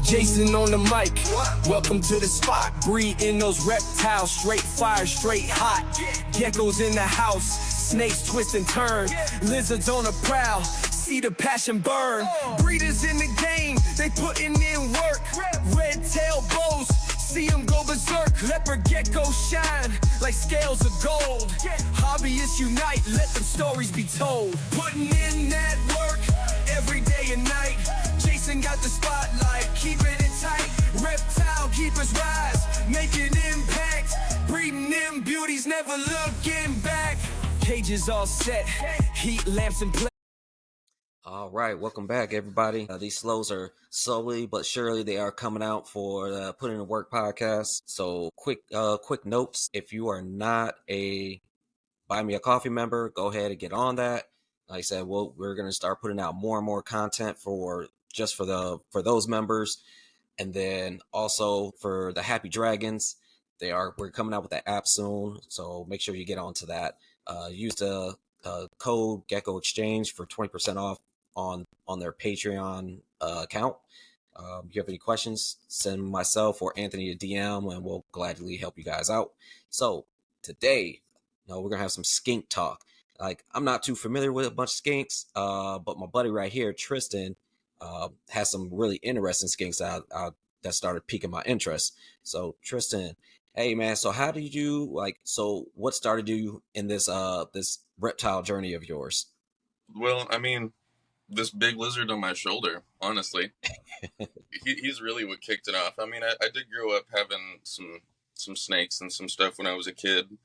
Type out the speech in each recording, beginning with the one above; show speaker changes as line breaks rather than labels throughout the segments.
Jason on the mic, welcome to the spot. Breeding those reptiles, straight fire, straight hot. Geckos in the house, snakes twist and turn. Lizards on the prowl, see the passion burn. Breeders in the game, they putting in work. Red tail bows, see them go berserk. Leopard geckos shine like scales of gold. Hobbyists unite, let them stories be told. Putting in that work every day and night. Jason got the spotlight, keeping it tight. Reptile keepers rise, making impact. Breeding them beauties, never looking back. Cages all set, heat lamps in place.
All right, welcome back, everybody. These slows are slowly but surely they are coming out for the Put in the Work podcast. So quick notes: if you are not a Buy Me a Coffee member, go ahead and get on that. Like I said, we're going to start putting out more and more content for those members, and then also for the Happy Dragons, we're coming out with that app soon. So make sure you get onto that. Use the code Gecko Exchange for 20% off on their Patreon account. If you have any questions, send myself or Anthony a DM and we'll gladly help you guys out. So today, we're gonna have some skink talk. Like, I'm not too familiar with a bunch of skinks, but my buddy right here, Tristan, has some really interesting skinks that started piquing my interest. So Tristan, hey man, so how did you what started you in this reptile journey of yours?
Well, I mean, this big lizard on my shoulder, honestly, he's really what kicked it off. I mean, I did grow up having some snakes and some stuff when I was a kid,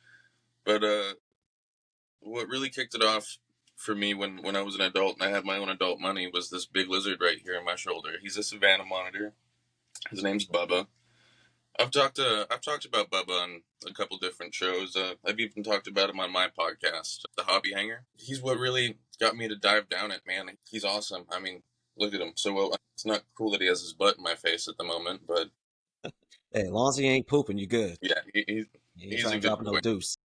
but what really kicked it off for me when I was an adult and I had my own adult money was this big lizard right here on my shoulder. He's a savanna monitor. His name's Bubba. I've talked about Bubba on a couple different shows. I've even talked about him on my podcast, The Hobby Hanger. He's what really got me to dive down it, man. He's awesome. I mean, look at him. So, well, it's not cool that he has his butt in my face at the moment, but
hey, as long as he ain't pooping, you good.
Yeah, he's a good boy.
No deuce.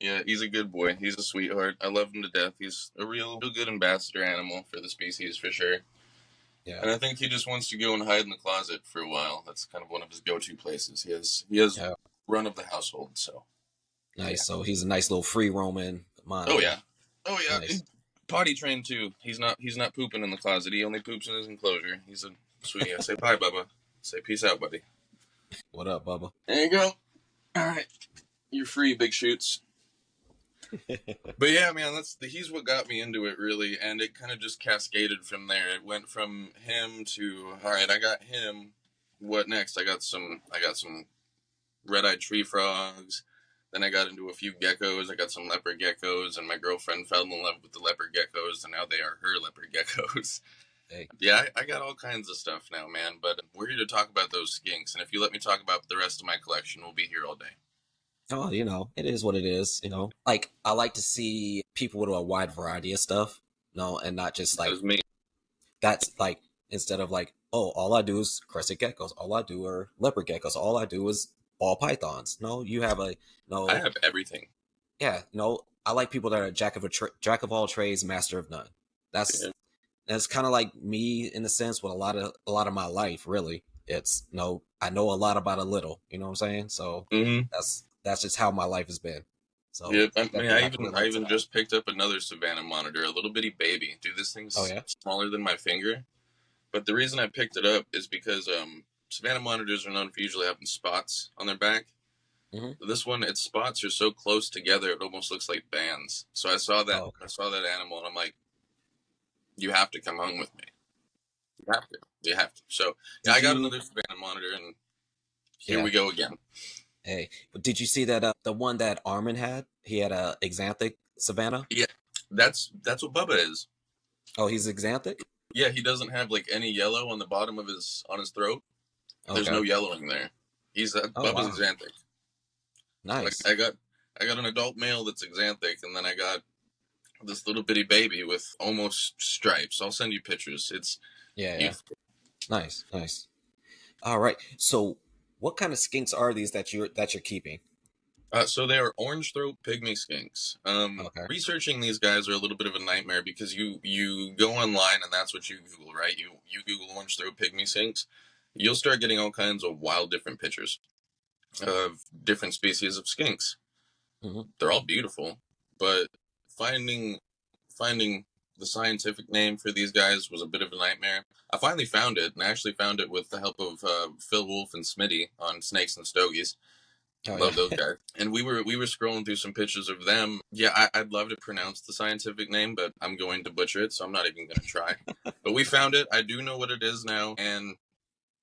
Yeah, he's a good boy. He's a sweetheart. I love him to death. He's a real good ambassador animal for the species, for sure. Yeah. And I think he just wants to go and hide in the closet for a while. That's kind of one of his go-to places. He has run of the household, so.
Nice. Yeah. So he's a nice little free roaming monitor.
Oh yeah. Nice. Potty trained too. He's not pooping in the closet. He only poops in his enclosure. He's a sweetie. I say bye, Bubba. Say peace out, buddy.
What up, Bubba?
There you go. All right. You're free, big shoots. But yeah, man, he's what got me into it, really, and it kind of just cascaded from there. It went from him to, all right, I got him. What next? I got some red-eyed tree frogs. Then I got into a few geckos. I got some leopard geckos, and my girlfriend fell in love with the leopard geckos, and now they are her leopard geckos. Hey. Yeah, I got all kinds of stuff now, man, but we're here to talk about those skinks, and if you let me talk about the rest of my collection, we'll be here all day.
Oh, it is what it is, Like, I like to see people with a wide variety of stuff, and not just like...
That was me.
That's like, instead of like, oh, all I do is crested geckos. All I do are leopard geckos. All I do is ball pythons. No, you have I
have everything.
Yeah, I like people that are jack of all trades, master of none. That's kind of like me in a sense with a lot of my life, really. It's, I know a lot about a little, you know what I'm saying? So that's just how my life has been. So
yeah, I even just picked up another savanna monitor, a little bitty baby. Dude, this thing's smaller than my finger. But the reason I picked it up is because savanna monitors are known for usually having spots on their back. Mm-hmm. This one, its spots are so close together, it almost looks like bands. So I saw that animal, and I'm like, you have to come home with me. You have to. So yeah, I got another savanna monitor, and here we go again.
Hey, but did you see that the one that Armin had? He had a exanthic savanna.
Yeah, that's what Bubba is.
Oh, he's exanthic.
Yeah, he doesn't have like any yellow on the bottom of his throat. Okay. There's no yellowing there. Bubba's exanthic.
Nice.
Like, I got an adult male that's exanthic, and then I got this little bitty baby with almost stripes. I'll send you pictures. It's
Nice. All right. So, what kind of skinks are these that you're keeping?
So they are orange throat pygmy skinks. Researching these guys are a little bit of a nightmare because you go online and that's what you Google, right? You Google orange throat pygmy skinks, you'll start getting all kinds of wild different pictures of different species of skinks.
Mm-hmm.
They're all beautiful, but finding finding the scientific name for these guys was a bit of a nightmare. I finally found it, and I actually found it with the help of Phil Wolf and Smitty on Snakes and Stogies.
Oh yeah.
Love those guys. And we were scrolling through some pictures of them. Yeah, I'd love to pronounce the scientific name, but I'm going to butcher it, so I'm not even going to try. But we found it. I do know what it is now, and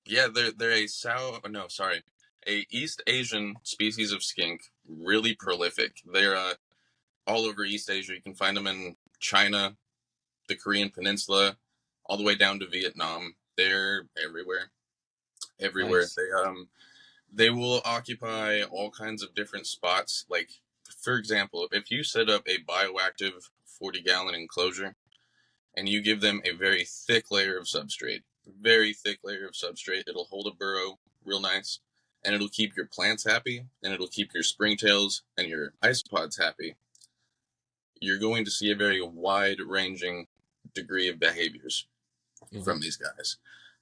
yeah, they're a East Asian species of skink, really prolific. They're all over East Asia. You can find them in China, the Korean Peninsula, all the way down to Vietnam. They're everywhere, everywhere.
Nice.
They will occupy all kinds of different spots. Like, for example, if you set up a bioactive 40-gallon enclosure and you give them a very thick layer of substrate, it'll hold a burrow real nice, and it'll keep your plants happy, and it'll keep your springtails and your isopods happy. You're going to see a very wide-ranging degree of behaviors from these guys,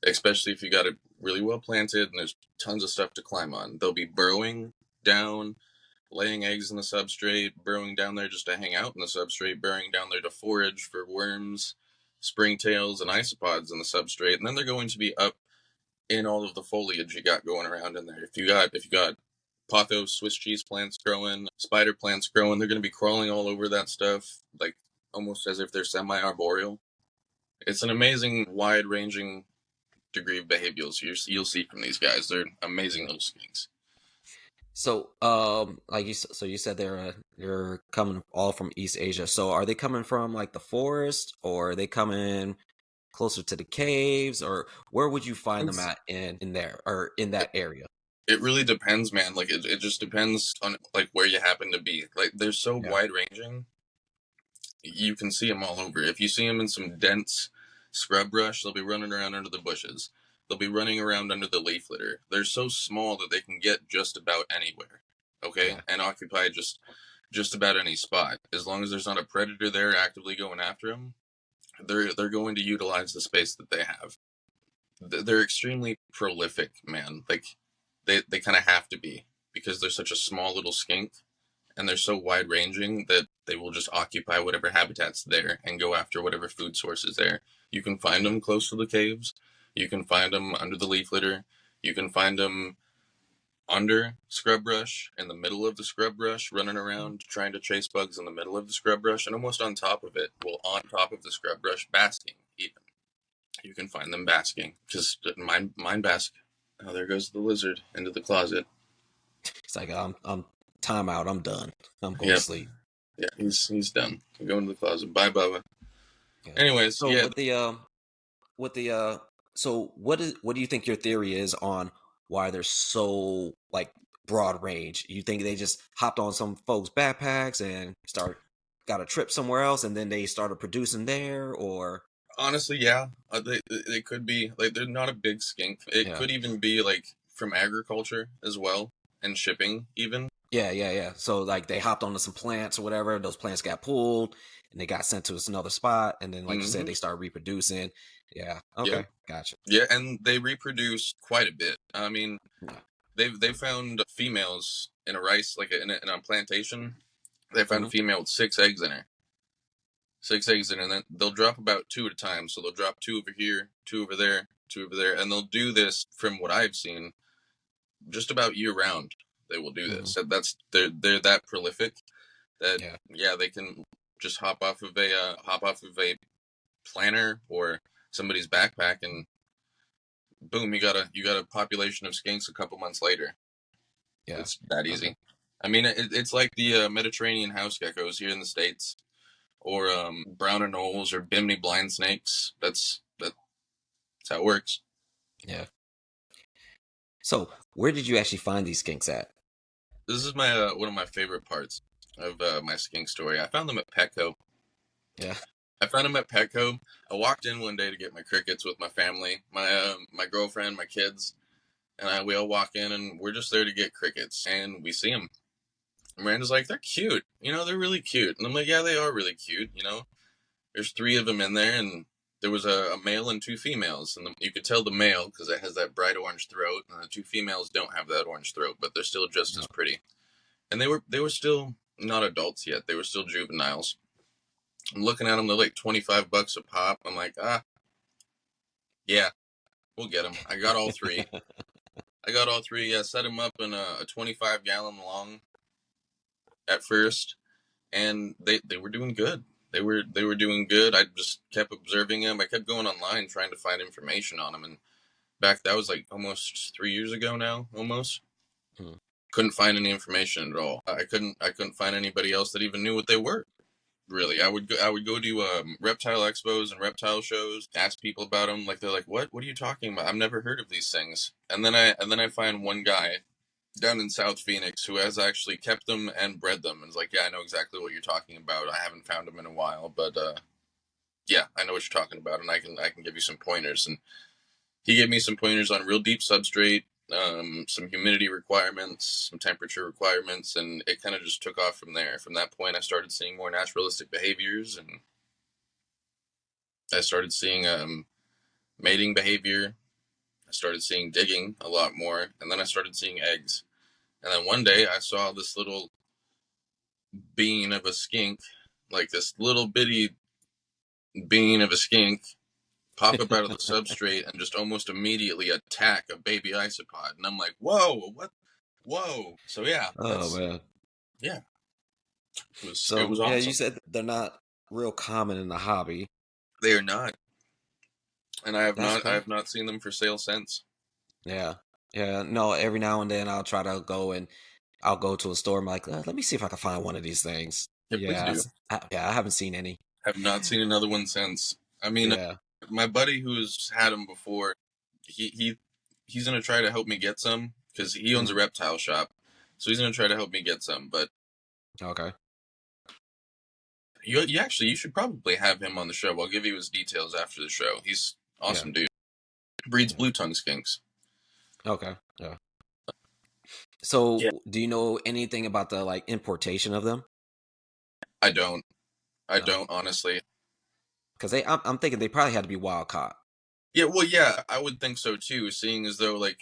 especially if you got it really well planted and there's tons of stuff to climb on. They'll be burrowing down, laying eggs in the substrate, burrowing down there just to hang out in the substrate, burrowing down there to forage for worms, springtails, and isopods in the substrate, and then they're going to be up in all of the foliage you got going around in there. If you got pothos, Swiss cheese plants growing, spider plants growing, they're going to be crawling all over that stuff, like almost as if they're semi-arboreal. It's an amazing, wide-ranging degree of behaviors you'll see from these guys. They're amazing little skinks.
So, you said they're coming all from East Asia. So, are they coming from like the forest, or are they coming closer to the caves, or where would you find them at in there or in that area?
It really depends, man. Like it just depends on like where you happen to be. Like they're so wide-ranging. You can see them all over. If you see them in some dense scrub brush, they'll be running around under the bushes. They'll be running around under the leaf litter. They're so small that they can get just about anywhere, okay, and occupy just about any spot. As long as there's not a predator there actively going after them, they're going to utilize the space that they have. They're extremely prolific, man. Like they kind of have to be, because they're such a small little skink, and they're so wide-ranging that they will just occupy whatever habitat's there and go after whatever food source is there. You can find them close to the caves. You can find them under the leaf litter. You can find them under scrub brush, in the middle of the scrub brush, running around trying to chase bugs in the middle of the scrub brush, and almost on top of it, on top of the scrub brush, basking even. You can find them basking. Just mine bask. Oh, there goes the lizard into the closet.
It's like I'm time out. I'm done. I'm going to sleep.
Yeah, he's done. I'm going to the closet. Bye, Bubba.
Yeah.
Anyways,
so so what do you think your theory is on why they're so like broad range? You think they just hopped on some folks' backpacks and got a trip somewhere else, and then they started producing there, or?
Honestly, yeah, they could be like, they're not a big skink. It could even be like from agriculture as well, and shipping even.
Yeah. So like they hopped onto some plants or whatever. Those plants got pulled and they got sent to another spot, and then like you said, they started reproducing. Yeah. Okay. Gotcha.
Yeah, and they reproduce quite a bit. I mean, they found females in a rice, like in a plantation. They found a female with 6 eggs in her. 6 eggs in her, and then they'll drop about 2 at a time. So they'll drop 2 over here, 2 over there, 2 over there, and they'll do this, from what I've seen, just about year round. They will do this. They're that prolific that they can just hop off of a planter or somebody's backpack, and boom, you got a population of skinks a couple months later. Yeah, it's that easy. I mean, it's like the Mediterranean house geckos here in the States, or brown anoles or Bimini blind snakes. That's how it works.
Yeah. So, where did you actually find these skinks at?
This is my one of my favorite parts of my skink story. I found them at Petco.
Yeah.
I found them at Petco. I walked in one day to get my crickets with my family, my girlfriend, my kids, and we all walk in, and we're just there to get crickets, and we see them. And Miranda's like, they're cute, they're really cute. And I'm like, yeah, they are really cute, There's 3 of them in there, and there was a male and two females, and you could tell the male because it has that bright orange throat, and the two females don't have that orange throat, but they're still just as pretty. And they were still not adults yet; they were still juveniles. I'm looking at them; they're like $25 a pop. I'm like, yeah, we'll get them. I got all three. Yeah, set them up in a 25-gallon long at first, and they were doing good. They were doing good. I just kept observing them. I kept going online trying to find information on them, and that was like almost 3 years ago now, almost. Couldn't find any information at all. I couldn't find anybody else that even knew what they were. Really, I would go to reptile expos and reptile shows, ask people about them. Like they're like, what are you talking about? I've never heard of these things. And then I find one guy down in South Phoenix who has actually kept them and bred them, and is like, yeah, I know exactly what you're talking about. I haven't found them in a while, but yeah, I know what you're talking about, and I can give you some pointers. And he gave me some pointers on real deep substrate, some humidity requirements, some temperature requirements, and it kind of just took off from there. From that point, I started seeing more naturalistic behaviors, and I started seeing mating behavior. I started seeing digging a lot more, and then I started seeing eggs. And then one day I saw this little bean of a skink, like this little bitty bean of a skink, pop up out of the substrate and just almost immediately attack a baby isopod. And I'm like, whoa, what? Whoa. So yeah.
Oh man.
Yeah. It was
So
awesome.
yeah, you said they're not real common in the hobby.
They are not. And I have
That's cool.
not seen them for sale since.
Yeah. Yeah. No, every now and then I'll try to go and I'll go to a store. I'm like, let me see if I can find one of these things.
Yeah, please
Yeah.
do.
I haven't seen any.
Have not seen another one since. I mean,
Yeah.
my buddy who's had them before, he's gonna try to help me get some because he owns a reptile shop, so he's gonna try to help me get some. But
Okay.
you should probably have him on the show. I'll give you his details after the show. He's awesome, dude. Breeds blue tongue skinks.
Okay. Yeah. So, do you know anything about the like importation of them?
I don't honestly.
Because I'm thinking they probably had to be wild caught.
Yeah, well, yeah, I would think so too. Seeing as though like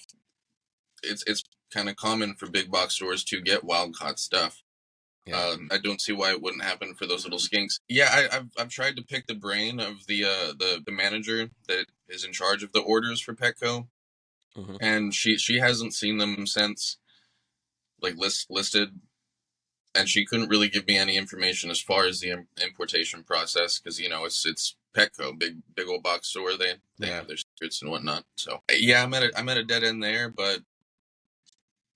it's kind of common for big box stores to get wild caught stuff. Yeah. I don't see why it wouldn't happen for those little skinks. Yeah, I've tried to pick the brain of the manager that is in charge of the orders for Petco, and she hasn't seen them since, like listed, and she couldn't really give me any information as far as the importation process because it's Petco, big old box store. They have their secrets and whatnot. So yeah, I'm at a dead end there, but.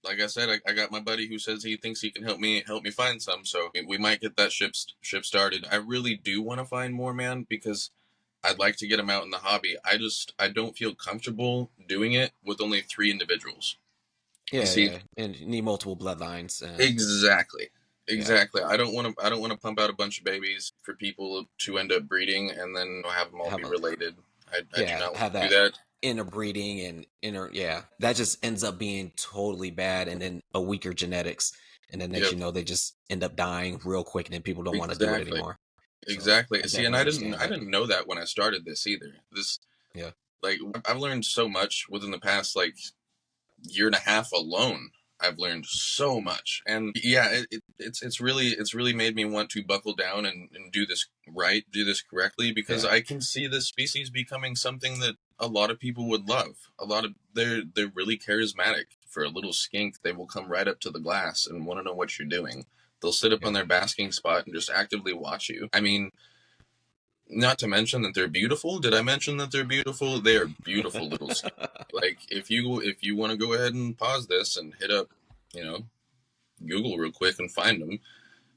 Like I said, I got my buddy who says he thinks he can help me find some, so we might get that ship started. I really do want to find more, man, because I'd like to get them out in the hobby. I don't feel comfortable doing it with only 3 individuals.
Yeah, yeah. And you need multiple bloodlines.
Exactly. I don't want to pump out a bunch of babies for people to end up breeding and then have them all be related. I do not want to do that.
Interbreeding and that just ends up being totally bad, and then a weaker genetics, and then next you know they just end up dying real quick, and then people don't want to do it anymore.
Exactly. See, and I didn't know that when I started this either. Like I've learned so much within the past like year and a half alone. I've learned so much, and yeah, it's really made me want to buckle down and do this correctly, because I can see this species becoming something that a lot of people would love. They're really charismatic. For a little skink, they will come right up to the glass and want to know what you're doing. They'll sit up on their basking spot and just actively watch you. I mean, not to mention that they're beautiful. Did I mention that they're beautiful? They are beautiful little skinks. Like if you want to go ahead and pause this and hit up, Google real quick and find them,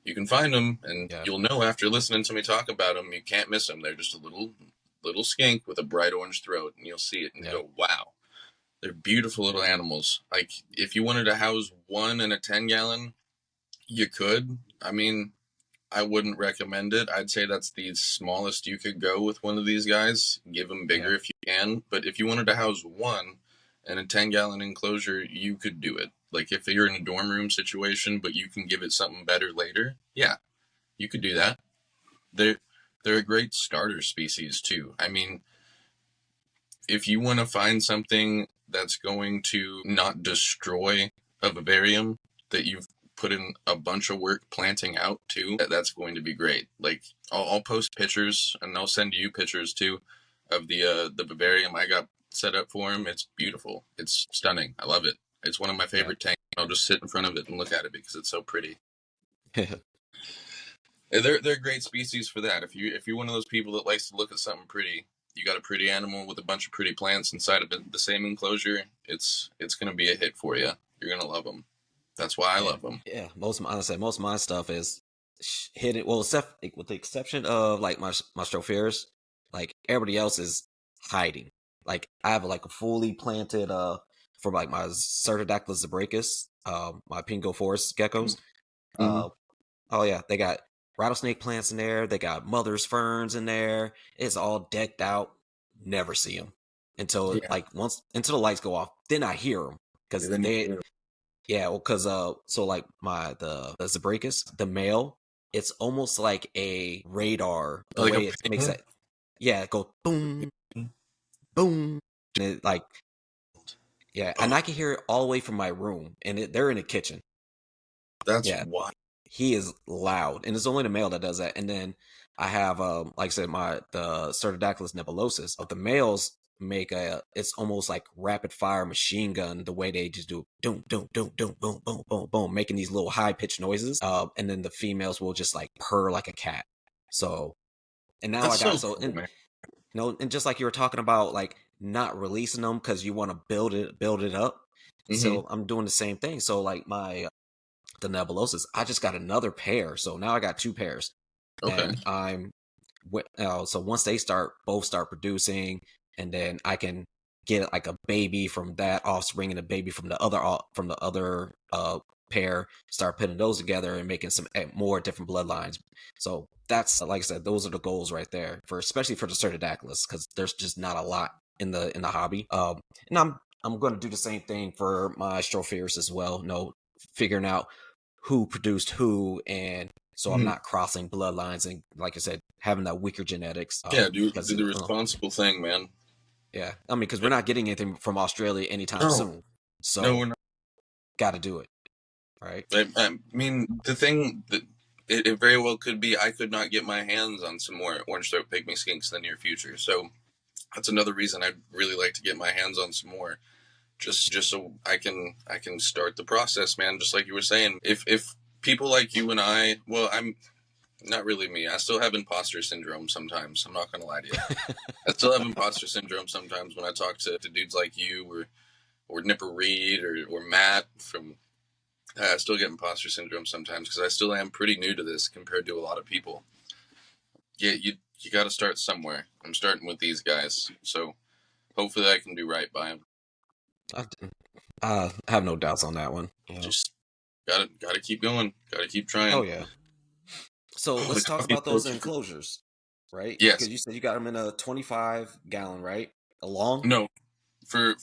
you can find them, and you'll know after listening to me talk about them, you can't miss them. They're just a little skink with a bright orange throat, and you'll see it and go, wow, they're beautiful little animals. Like if you wanted to house one in a 10-gallon, you could. I mean, I wouldn't recommend it. I'd say that's the smallest you could go with one of these guys. Give them bigger if you can. But if you wanted to house one in a 10-gallon enclosure, you could do it. Like if you're in a dorm room situation, but you can give it something better later, yeah, you could do that. They're a great starter species too. I mean, if you want to find something that's going to not destroy a vivarium that you've put in a bunch of work planting out too, that's going to be great. Like I'll post pictures and I'll send you pictures too of the vivarium I got set up for him. It's beautiful. It's stunning. I love it. It's one of my favorite tanks. I'll just sit in front of it and look at it because it's so pretty. They're great species for that. If you're one of those people that likes to look at something pretty, you got a pretty animal with a bunch of pretty plants inside of the same enclosure, it's going to be a hit for you. You're going to love them. That's why I love them.
Yeah, most of my stuff is hidden. Well, except with the exception of like my stropharis, like everybody else is hiding. Like I have like a fully planted for like my Cerdodactylus zebrachus, my Pingo forest geckos.
Mm-hmm.
Oh yeah, they got rattlesnake plants in there. They got mother's ferns in there. It's all decked out. Never see them until until the lights go off. Then I hear them because because so like the zebrachus, the male, it's almost like a radar. The
like
way it makes that, it goes boom, boom, and it like and I can hear it all the way from my room, and they're in the kitchen.
That's why.
He is loud, and it's only the male that does that. And then I have, like I said, the Cerdodactylus nebulosus. The males make it's almost like rapid fire machine gun. The way they just do doom, doom, doom, doom, boom, boom, boom, boom, making these little high pitched noises. And then the females will just like purr like a cat. So, and now
That's
I got
so cool, man.
and just like you were talking about, like not releasing them because you want to build it up. Mm-hmm. So I'm doing the same thing. So like the nebulosus, I just got another pair, so now I got 2 pairs.
Okay.
And I'm so once they both start producing, and then I can get like a baby from that offspring and a baby from the other pair, start putting those together and making some more different bloodlines. So that's, like I said, those are the goals right there, especially for the Cerdodactylus, because there's just not a lot in the hobby. And I'm going to do the same thing for my Stropharis as well. Figuring out who produced who, and so I'm not crossing bloodlines, and like I said, having that weaker genetics.
Do the responsible thing, man.
Yeah, I mean, because we're not getting anything from Australia anytime soon, so
no, we're not.
Got to do it, right?
I mean, the thing that it very well could be, I could not get my hands on some more orange-throat pygmy skinks in the near future, so that's another reason I'd really like to get my hands on some more. Just so I can start the process, man. Just like you were saying, if people like you and I, well, I'm not really me. I still have imposter syndrome sometimes. I'm not gonna lie to you. I still have imposter syndrome sometimes when I talk to dudes like you or Nipper Reed or Matt from. I still get imposter syndrome sometimes because I still am pretty new to this compared to a lot of people. Yeah, you got to start somewhere. I'm starting with these guys, so hopefully I can do right by them.
I have no doubts on that one.
Just gotta keep going. Gotta keep trying.
Oh yeah. So let's talk about those enclosures, right?
Yes.
Because you said you got them in a 25-gallon, right? A long?
No. For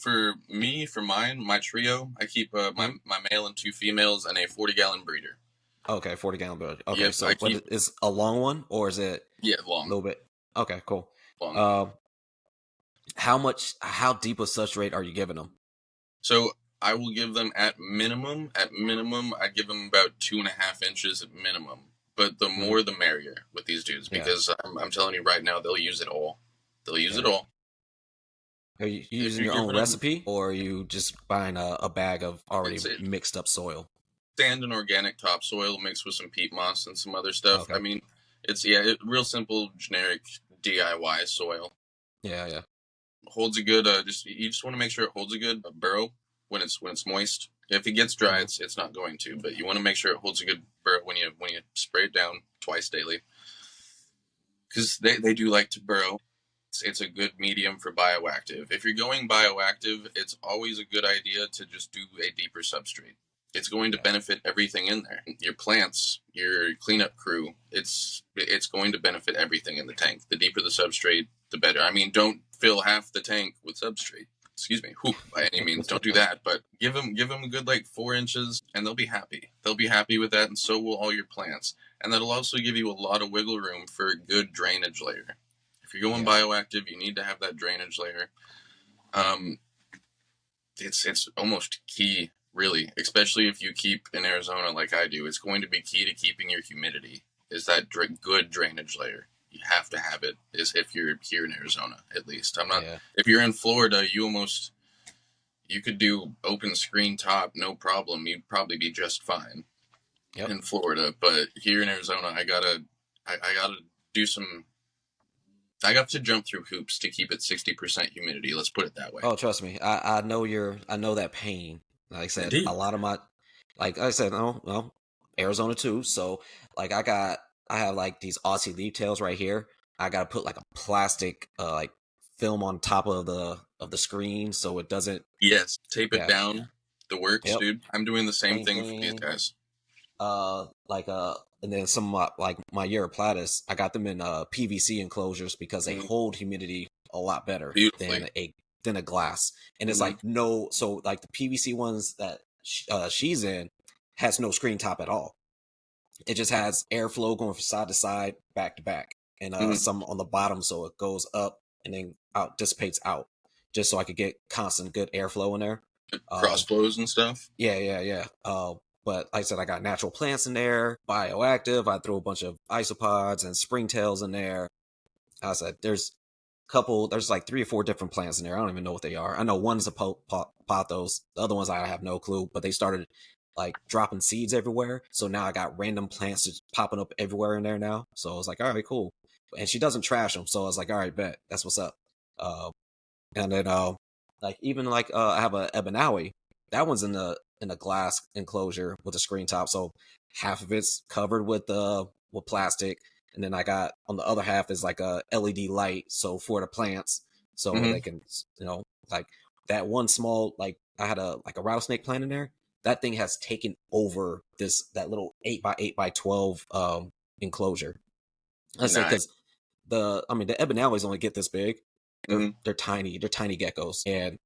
me, for mine, my trio, I keep my male and 2 females and a 40-gallon breeder.
Okay, 40-gallon breeder. Okay,
yep,
so is a long one, or is it?
Yeah, long.
A little bit. Okay, cool.
Long.
How deep of substrate are you giving them?
So I will give them at minimum, I give them about 2.5 inches at minimum. But the more the merrier with these dudes, because I'm telling you right now, they'll use it all. They'll use it all.
Are you using your own recipe, or are you just buying a bag of already mixed up soil?
Sand and organic topsoil mixed with some peat moss and some other stuff. Okay. I mean, it's real simple, generic DIY soil.
Yeah.
Holds a good. You just want to make sure it holds a good burrow when it's moist. If it gets dry, it's not going to. But you want to make sure it holds a good burrow when you spray it down twice daily, because they do like to burrow. It's a good medium for bioactive. If you're going bioactive, it's always a good idea to just do a deeper substrate. It's going to benefit everything in there. Your plants, your cleanup crew, it's going to benefit everything in the tank. The deeper the substrate, the better. I mean, don't fill half the tank with substrate. Excuse me, by any means, don't do that. But give them a good 4 inches, and they'll be happy. They'll be happy with that, and so will all your plants. and that'll also give you a lot of wiggle room for a good drainage layer. If you're going
Yeah.
bioactive, you need to have that drainage layer. It's almost key, really, especially if you keep in Arizona like I do. It's going to be key to keeping your humidity, is that good drainage layer. You have to have it, is if you're here in Arizona, at least. I'm not.
Yeah.
If you're in Florida, you could do open screen top, no problem. You'd probably be just fine in Florida. But here in Arizona, I gotta do some. I got to jump through hoops to keep it 60% humidity. Let's put it that way.
Oh, trust me, I know I know that pain. Like I said,
Indeed.
a lot of like I said, no, Arizona too. So like I have like these Aussie leaf tails right here. I got to put like a plastic like film on top of the screen so it doesn't.
Yes, tape it
Yeah.
down. The works,
Yep.
dude. I'm doing the same
Same
thing for these
thing.
guys.
And then some of my Europlatus, I got them in PVC enclosures because they hold humidity a lot better
Beautifully.
than a glass. And it's like so like the PVC ones that she's in has no screen top at all. It just has airflow going from side to side, back to back, and some on the bottom so it goes up and then out, dissipates out, just so I could get constant good airflow in there.
Cross flows and stuff.
Yeah. But like I said, I got natural plants in there, bioactive. I threw a bunch of isopods and springtails in there. I said, there's like 3 or 4 different plants in there. I don't even know what they are. I know one's a pothos. The other ones I have no clue, but they started like dropping seeds everywhere. So now I got random plants just popping up everywhere in there now. So I was like, all right, cool. And she doesn't trash them. So I was like, all right, bet. That's what's up. And then like even like I have a ebanawi. That one's in a glass enclosure with a screen top, so half of it's covered with plastic, and then I got on the other half is like a LED light, so for the plants, so they can like that one small, like I had a rattlesnake plant in there. That thing has taken over that little 8x8x12 enclosure. I say because the ebanalis only get this big. They're tiny. They're tiny geckos, and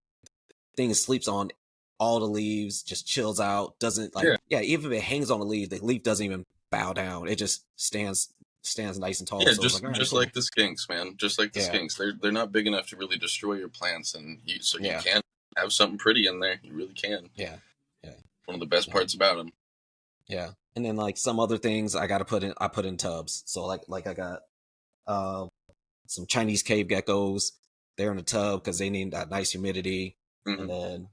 thing sleeps on all the leaves, just chills out, doesn't like even if it hangs on the leaf doesn't even bow down. It just stands nice and tall.
Yeah,
so
just
like,
cool. Like the skinks, man. Just like the skinks. They're not big enough to really destroy your plants, and you can have something pretty in there. You really can.
Yeah.
One of the best parts about them.
Yeah. And then like some other things I put in tubs. So like I got some Chinese cave geckos. They're in a tub because they need that nice humidity. And then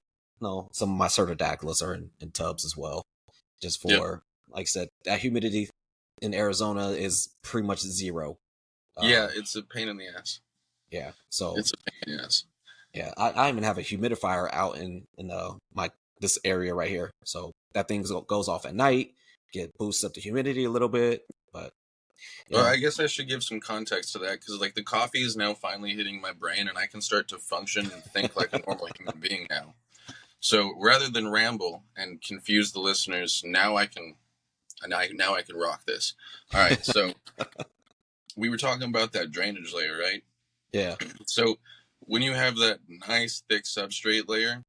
some of my Cerdodactylus are in tubs as well. Just for like I said, that humidity in Arizona is pretty much zero.
It's a pain in the ass.
Yeah. So
it's a pain in the ass.
Yeah, I even have a humidifier out in this area right here. So that thing goes off at night, boosts up the humidity a little bit. But
well, I guess I should give some context to that because like the coffee is now finally hitting my brain, and I can start to function and think like a normal human being now. So rather than ramble and confuse the listeners, now I can rock this. All right, so we were talking about that drainage layer, right?
Yeah.
So when you have that nice thick substrate layer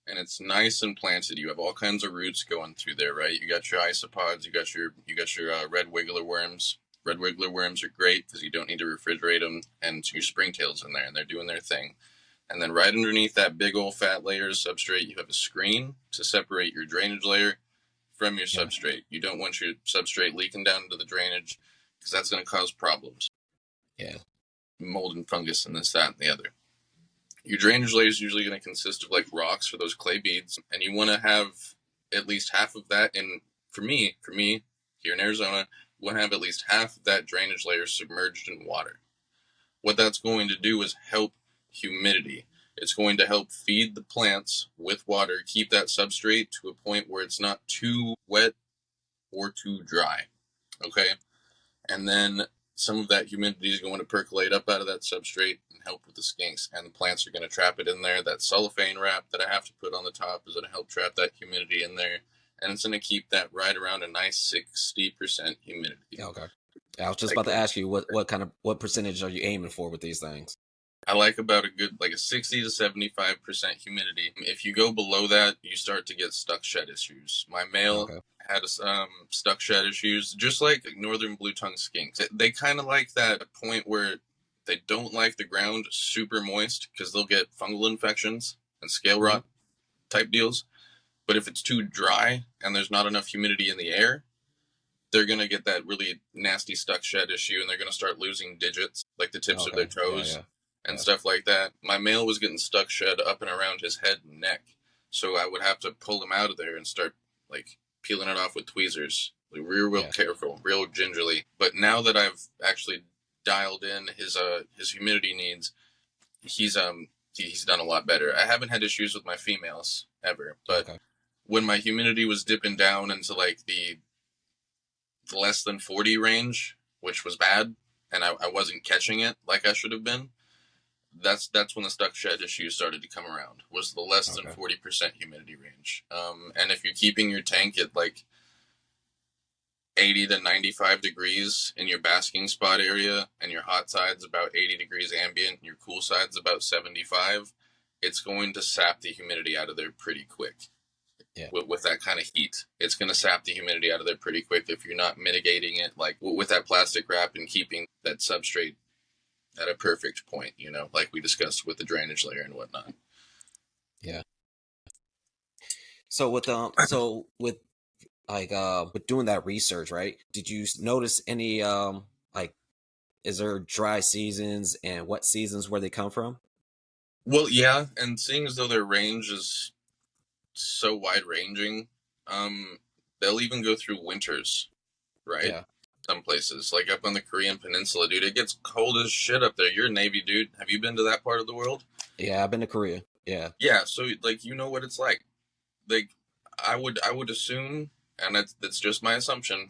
and it's nice and planted, you have all kinds of roots going through there, right? You got your isopods, you got your red wiggler worms. Red wiggler worms are great because you don't need to refrigerate them, and your springtails in there, and they're doing their thing. And then right underneath that big old fat layer of substrate, you have a screen to separate your drainage layer from your substrate. You don't want your substrate leaking down into the drainage because that's going to cause problems.
Yeah. Mold
and fungus and this, that, and the other. Your drainage layer is usually going to consist of like rocks or those clay beads, and you want to have at least half of that. And for me, here in Arizona, you want to have at least half of that drainage layer submerged in water. What that's going to do is help humidity. It's going to help feed the plants with water, keep that substrate to a point where it's not too wet or too dry. Okay? And then some of that humidity is going to percolate up out of that substrate and help with the skinks, and the plants are going to trap it in there. That cellophane wrap that I have to put on the top is going to help trap that humidity in there, and it's going to keep that right around a nice 60% humidity.
Okay. I was just about to ask you what percentage are you aiming for with these things?
I like about a 60 to 75% humidity. If you go below that, you start to get stuck shed issues. My male had stuck shed issues, just like northern blue-tongued skinks. They kind of like that point where they don't like the ground super moist because they'll get fungal infections and scale rot type deals. But if it's too dry and there's not enough humidity in the air, they're going to get that really nasty stuck shed issue, and they're going to start losing digits, like the tips of their toes and stuff like that. My male was getting stuck shed up and around his head and neck, so I would have to pull him out of there and start like peeling it off with tweezers, like real careful, real gingerly. But now that I've actually dialed in his humidity needs, he's done a lot better. I haven't had issues with my females ever, but when my humidity was dipping down into like the less than 40 range, which was bad, and I wasn't catching it like I should have been, that's when the stuck shed issues started to come around, was the less than 40% humidity range. And if you're keeping your tank at like 80 to 95 degrees in your basking spot area, and your hot side's about 80 degrees ambient, and your cool side's about 75, it's going to sap the humidity out of there pretty quick. With that kind of heat, it's going to sap the humidity out of there pretty quick if you're not mitigating it like with that plastic wrap and keeping that substrate at a perfect point, you know, like we discussed with the drainage layer and whatnot.
Yeah. So with with doing that research, right? Did you notice any like, is there dry seasons and wet seasons where they come from?
Well, yeah, and seeing as though their range is so wide ranging, they'll even go through winters, right?
Yeah.
Some places, like up on the Korean Peninsula, dude, it gets cold as shit up there. You're a Navy dude. Have you been to that part of the world?
Yeah, I've been to Korea. Yeah.
Yeah, so like you know what it's like. Like I would assume, and that's just my assumption,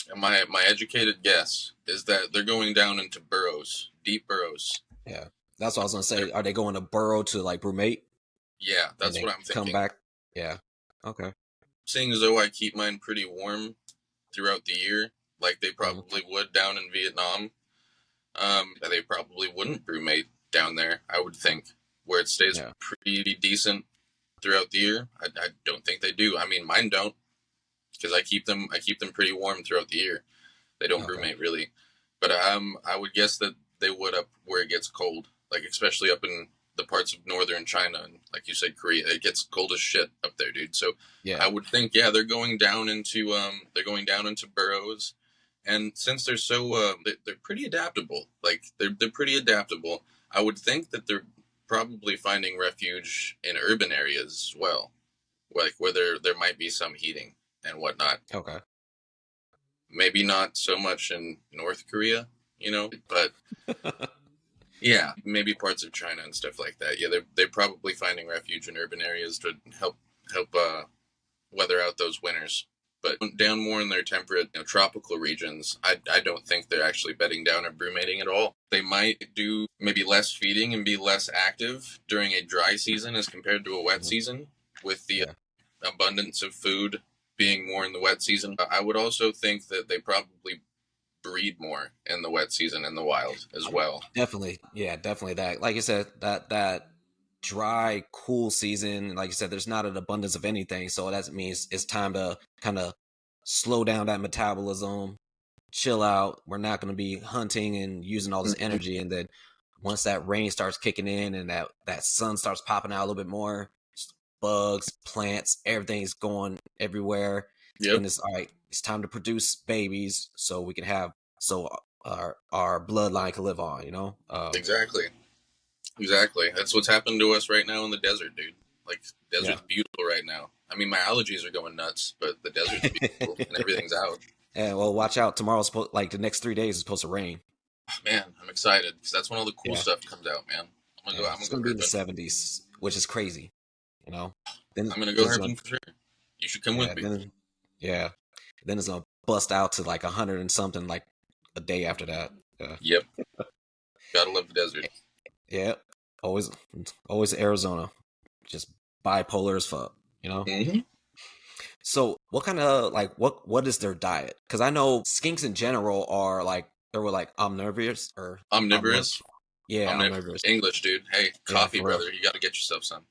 and my educated guess is that they're going down into burrows, deep burrows.
Yeah. That's what I was gonna say. Are they going to burrow to like brumate?
Yeah, that's what I'm thinking.
Come back. Yeah. Okay.
Seeing as though I keep mine pretty warm throughout the year, like they probably would down in Vietnam, they probably wouldn't brumate down there, I would think, where it stays pretty decent throughout the year. I don't think they do. I mean, mine don't, because I keep them pretty warm throughout the year. They don't brumate really, but I would guess that they would up where it gets cold, like especially up in the parts of northern China and, like you said, Korea. It gets cold as shit up there, dude. So I would think, they're going down into burrows, and since they're so they're pretty adaptable. Like they're pretty adaptable. I would think that they're probably finding refuge in urban areas as well, like where there might be some heating and whatnot.
Okay.
Maybe not so much in North Korea, you know, but. Yeah, maybe parts of China and stuff like that. Yeah, they're probably finding refuge in urban areas to help weather out those winters. But down more in their temperate, tropical regions, I don't think they're actually bedding down or brumating at all. They might do maybe less feeding and be less active during a dry season as compared to a wet season, with the abundance of food being more in the wet season. I would also think that they probably breed more in the wet season in the wild as well.
Definitely. Yeah, definitely that. Like you said, that dry, cool season, like you said, there's not an abundance of anything. So that means it's time to kind of slow down that metabolism, chill out. We're not going to be hunting and using all this energy. And then once that rain starts kicking in and that sun starts popping out a little bit more, bugs, plants, everything's going everywhere.
Yep.
And it's all right. It's time to produce babies so we can have our bloodline can live on.
Exactly. That's what's happened to us right now in the desert, dude. Like, desert's beautiful right now. I mean, my allergies are going nuts, but the desert's beautiful and everything's out.
Yeah, well, watch out. Tomorrow's the next 3 days is supposed to rain.
Oh, man, I'm excited because that's when all the cool stuff comes out, man.
It's gonna be in the 70s, which is crazy. Then
I'm gonna go herping for sure. You should come with me.
Then it's gonna bust out to like 100 and something like a day after that.
Yep. Gotta love the desert.
Yeah. Always Arizona. Just bipolar as fuck,
Mm-hmm.
So what kind of what is their diet? Because I know skinks in general are they were omnivorous or
omnivorous.
Omnivorous.
English, dude. Hey, coffee, brother. You got to get yourself some.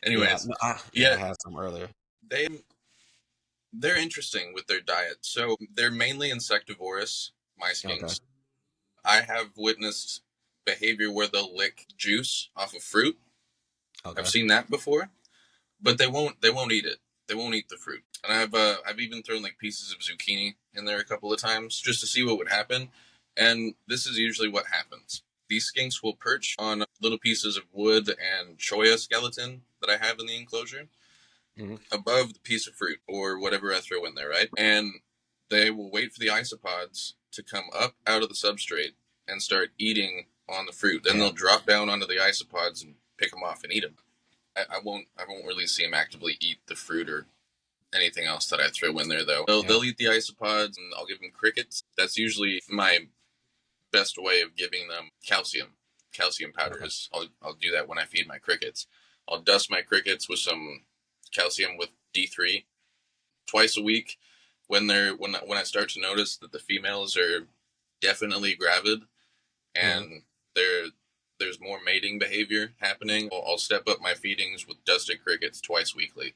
Anyways,
I had some earlier.
They're interesting with their diet. So they're mainly insectivorous, my
Okay.
skinks. I have witnessed behavior where they'll lick juice off of fruit. I've
Okay.
seen that before, but they won't eat it. They won't eat the fruit. And I've even thrown like pieces of zucchini in there a couple of times just to see what would happen. And this is usually what happens. These skinks will perch on little pieces of wood and choya skeleton that I have in the enclosure
Mm-hmm.
above the piece of fruit or whatever I throw in there, right? And they will wait for the isopods to come up out of the substrate and start eating on the fruit. Then
Yeah.
they'll drop down onto the isopods and pick them off and eat them. I won't really see them actively eat the fruit or anything else that I throw in there, though. They'll eat the isopods, and I'll give them crickets. That's usually my best way of giving them calcium powders. I'll do that when I feed my crickets. I'll dust my crickets with some calcium with D3 twice a week when I start to notice that the females are definitely gravid and there's more mating behavior happening. I'll step up my feedings with dusted crickets twice weekly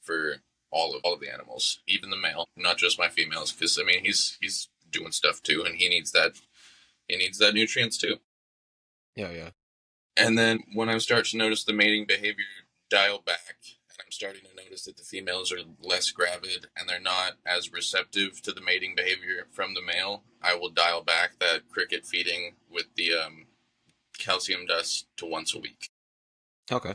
for all of the animals, even the male, not just my females, because I mean he's doing stuff too, and he needs that nutrients too.
Yeah.
And then when I start to notice the mating behavior dial back, and I'm starting to notice that the females are less gravid and they're not as receptive to the mating behavior from the male, I will dial back that cricket feeding with the calcium dust to once a week.
Okay.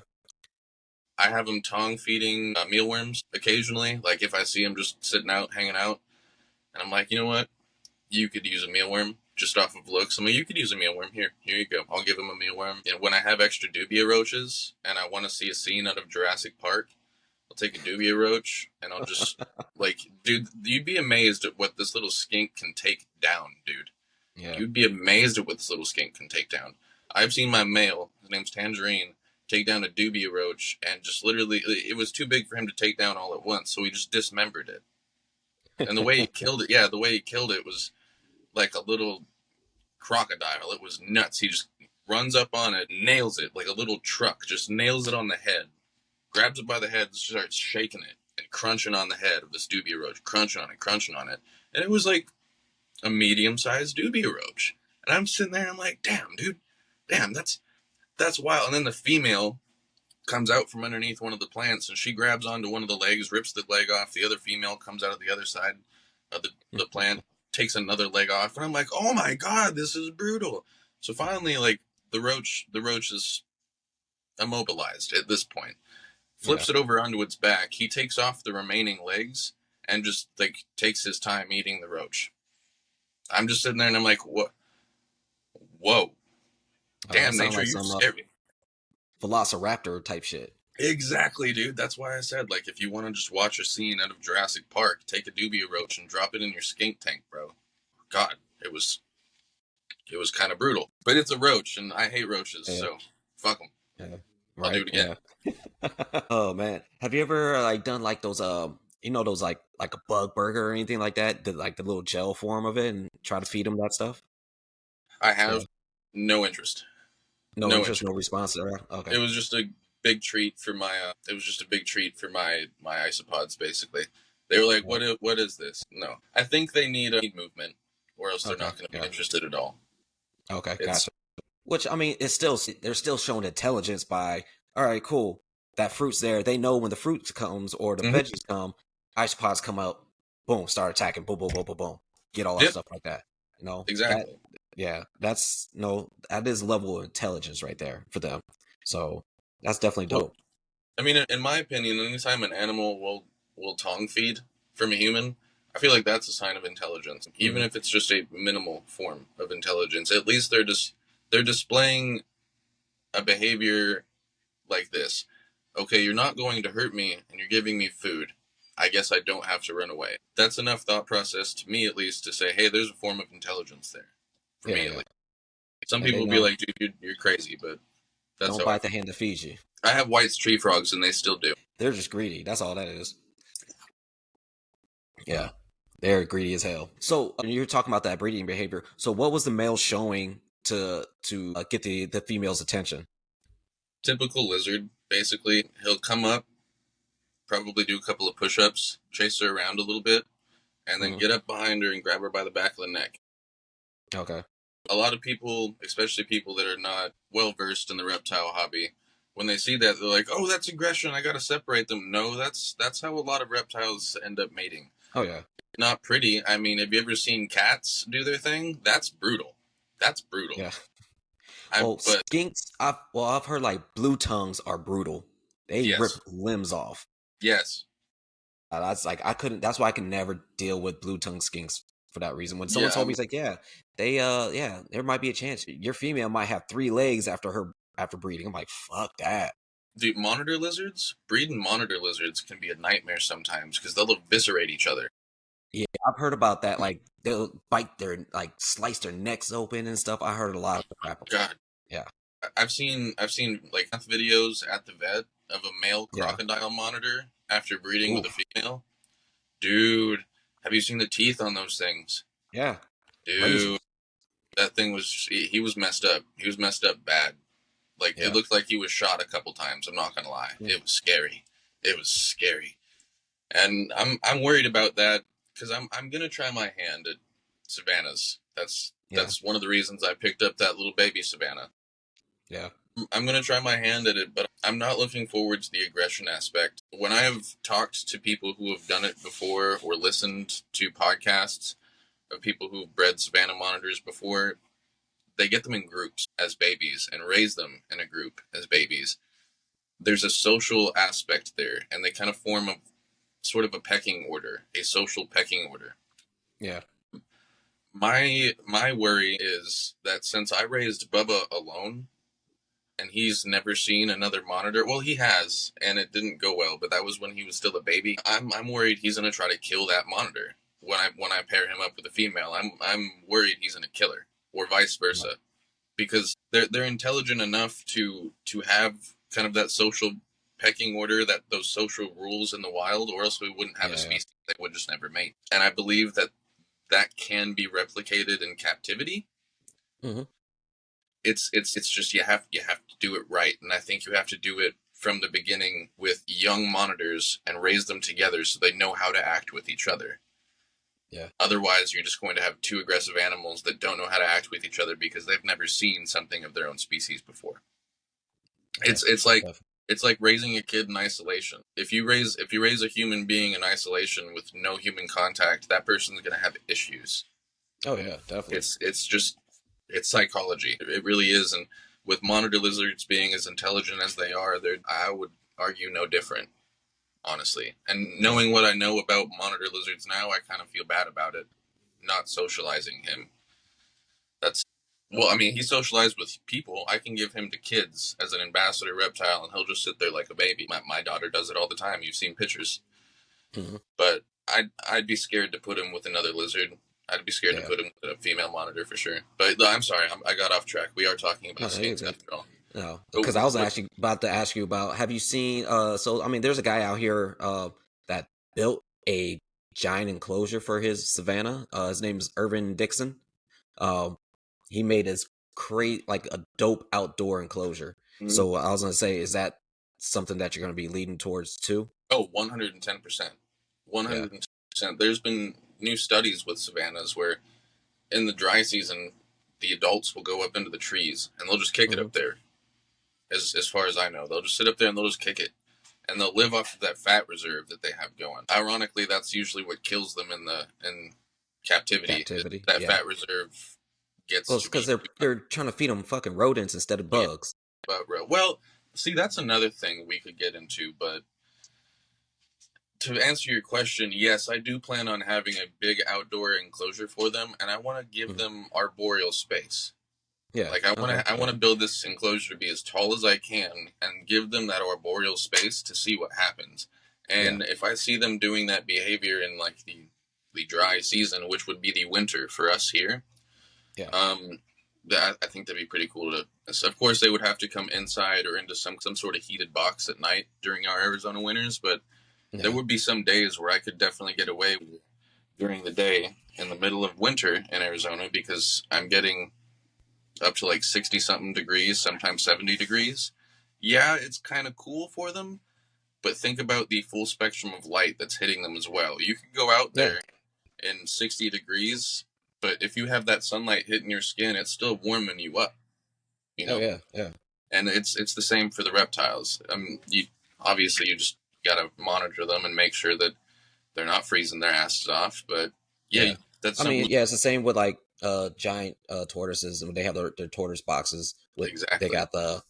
I have them tongue feeding mealworms occasionally. Like if I see them just sitting out, hanging out, and I'm like, you know what? You could use a mealworm just off of looks. I'm like, you could use a mealworm. Here you go. I'll give them a mealworm. And when I have extra dubia roaches and I want to see a scene out of Jurassic Park, I'll take a dubia roach and I'll just like, dude, you'd be amazed at what this little skink can take down, dude.
Yeah.
You'd be amazed at what this little skink can take down. I've seen my male, his name's Tangerine, take down a dubia roach and just literally, it was too big for him to take down all at once, so he just dismembered it. And the way he killed it, was like a little crocodile. It was nuts. He just runs up on it, nails it like a little truck, just nails it on the head, grabs it by the head, starts shaking it and crunching on the head of this dubia roach, crunching on it. And it was like a medium-sized dubia roach. And I'm sitting there and I'm like, damn, dude, that's wild. And then the female comes out from underneath one of the plants and she grabs onto one of the legs, rips the leg off. The other female comes out of the other side of the plant, takes another leg off. And I'm like, oh my God, this is brutal. So finally, like the roach is immobilized at this point, flips it over onto its back. He takes off the remaining legs and just like takes his time eating the roach. I'm just sitting there and I'm like, what? Whoa. Damn, nature, you're scary.
Velociraptor type shit.
Exactly, dude. That's why I said, like, if you want to just watch a scene out of Jurassic Park, take a dubia roach and drop it in your skink tank, bro. God, it was kind of brutal. But it's a roach, and I hate roaches, so fuck them.
Yeah.
Right? I'll do it again.
Yeah. Oh man, have you ever like done like those those like a bug burger or anything like that? Like the little gel form of it, and try to feed them that stuff.
I have no interest.
No interest, no response there. Okay.
It was just a big treat for my. My isopods. Basically, they were like, "What is this?" No, I think they need movement, or else they're not going to be interested at all.
Okay, gotcha. Which I mean, they're still showing intelligence by. All right, cool. That fruit's there. They know when the fruit comes or the veggies come, isopods come out. Boom, start attacking. Boom, boom, boom, boom, boom. Get all that stuff like that. You know
exactly.
That is level of intelligence right there for them. So that's definitely dope.
I mean, in my opinion, anytime an animal will tongue feed from a human, I feel like that's a sign of intelligence. Even if it's just a minimal form of intelligence, at least they're displaying a behavior like this. Okay, you're not going to hurt me, and you're giving me food. I guess I don't have to run away. That's enough thought process, to me at least, to say, hey, there's a form of intelligence there. For me, at least. Some people will be like, dude, you're crazy, but that's
don't bite the hand that feeds you.
I have White's tree frogs, and they still do.
They're just greedy. That's all that is. Yeah, they're greedy as hell. So you're talking about that breeding behavior. So what was the male showing to get the female's attention?
Typical lizard, basically. He'll come up probably do a couple of push-ups, chase her around a little bit, and then get up behind her and grab her by the back of the neck.
Okay.
A lot of people, especially people that are not well versed in the reptile hobby, when they see that, they're like, "Oh, that's aggression. I got to separate them." No, that's how a lot of reptiles end up mating.
Oh yeah.
Not pretty. I mean, have you ever seen cats do their thing? That's brutal. That's brutal.
Yeah.
But
skinks. I've heard like blue tongues are brutal. They rip limbs off.
Yes.
That's like I couldn't. That's why I can never deal with blue tongue skinks for that reason. When someone told me, it's like, yeah, they there might be a chance your female might have 3 legs after breeding. I'm like, fuck that.
Dude, monitor lizards, breeding monitor lizards can be a nightmare sometimes because they'll eviscerate each other.
Yeah, I've heard about that. Like they'll bite slice their necks open and stuff. I heard a lot of crap.
God.
Yeah.
I've seen like videos at the vet of a male crocodile monitor after breeding with a female. Dude, have you seen the teeth on those things?
Yeah.
Dude, crazy. That thing he was messed up. He was messed up bad. Like it looked like he was shot a couple times. I'm not gonna lie. It was scary. It was scary. And I'm worried about that because I'm gonna try my hand at savannas. That's one of the reasons I picked up that little baby savanna.
Yeah.
I'm going to try my hand at it, but I'm not looking forward to the aggression aspect. When I have talked to people who have done it before or listened to podcasts of people who've bred savanna monitors before, they get them in groups as babies and raise them in a group as babies. There's a social aspect there, and they kind of form a sort of a pecking order, a social pecking order.
Yeah.
My worry is that since I raised Bubba alone, and he's never seen another monitor. Well, he has, and it didn't go well, but that was when he was still a baby. I'm worried he's gonna try to kill that monitor when I pair him up with a female. I'm worried he's gonna kill her, or vice versa, because they're intelligent enough to have kind of that social pecking order, those social rules in the wild, or else we wouldn't have a species that would just never mate. And I believe that can be replicated in captivity.
Mm-hmm.
It's just you have to do it right, and I think you have to do it from the beginning with young monitors and raise them together so they know how to act with each other.
Yeah. Otherwise,
you're just going to have 2 aggressive animals that don't know how to act with each other because they've never seen something of their own species before. Yeah, it's like raising a kid in isolation. If you raise a human being in isolation with no human contact, that person's going to have issues.
Oh yeah, definitely.
It's psychology. It really is. And with monitor lizards being as intelligent as they are, I would argue no different, honestly. And knowing what I know about monitor lizards now, I kind of feel bad about it, not socializing him. He socialized with people. I can give him to kids as an ambassador reptile, and he'll just sit there like a baby. My daughter does it all the time. You've seen pictures. Mm-hmm. But I'd be scared to put him with another lizard. I'd be scared to put him with a female monitor for sure. But I'm sorry, I got off track. We are talking about skinks after all.
No, because I was actually about to ask you about, have you seen, there's a guy out here that built a giant enclosure for his savanna. His name is Irvin Dixon. He made his like a dope outdoor enclosure. Mm-hmm. So I was going to say, is that something that you're going to be leading towards too?
Oh, 110%. 110%. There's been new studies with savannas where in the dry season, the adults will go up into the trees and they'll just kick it up there. As far as I know, they'll just sit up there and they'll just kick it, and they'll live off of that fat reserve that they have going. Ironically, that's usually what kills them in captivity. That fat reserve gets.
Well, it's because they're trying to feed them fucking rodents instead of bugs.
Yeah. Well, see, that's another thing we could get into, but to answer your question, yes, I do plan on having a big outdoor enclosure for them, and I want to give them arboreal space. Yeah, like I want to build this enclosure to be as tall as I can, and give them that arboreal space to see what happens. And if I see them doing that behavior in like the dry season, which would be the winter for us here, I think that'd be pretty cool to. So of course, they would have to come inside or into some sort of heated box at night during our Arizona winters, but. Yeah. There would be some days where I could definitely get away during the day in the middle of winter in Arizona because I'm getting up to like 60-something degrees, sometimes 70 degrees. Yeah, it's kind of cool for them, but think about the full spectrum of light that's hitting them as well. You could go out there in 60 degrees, but if you have that sunlight hitting your skin, it's still warming you up. You know?
Oh yeah.
And it's the same for the reptiles. You just gotta monitor them and make sure that they're not freezing their asses off. But yeah. That's
it's the same with like giant tortoises, and they have their tortoise boxes. They got the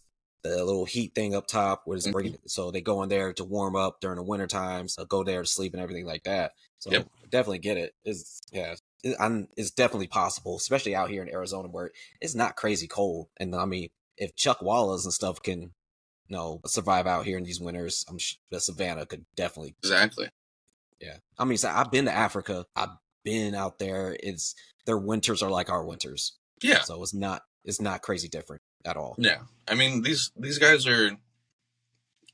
little heat thing up top where it's bringing so they go in there to warm up during the winter times. So go there to sleep and everything like that. So definitely get it. It's definitely possible, especially out here in Arizona where it's not crazy cold. And I mean, if Chuck Wallas and stuff can, survive out here in these winters, I'm sure the savannah could definitely.
Exactly.
Yeah. I mean, so I've been to Africa. I've been out there. Their winters are like our winters.
Yeah.
So it's not crazy different at all.
Yeah. I mean, these guys are,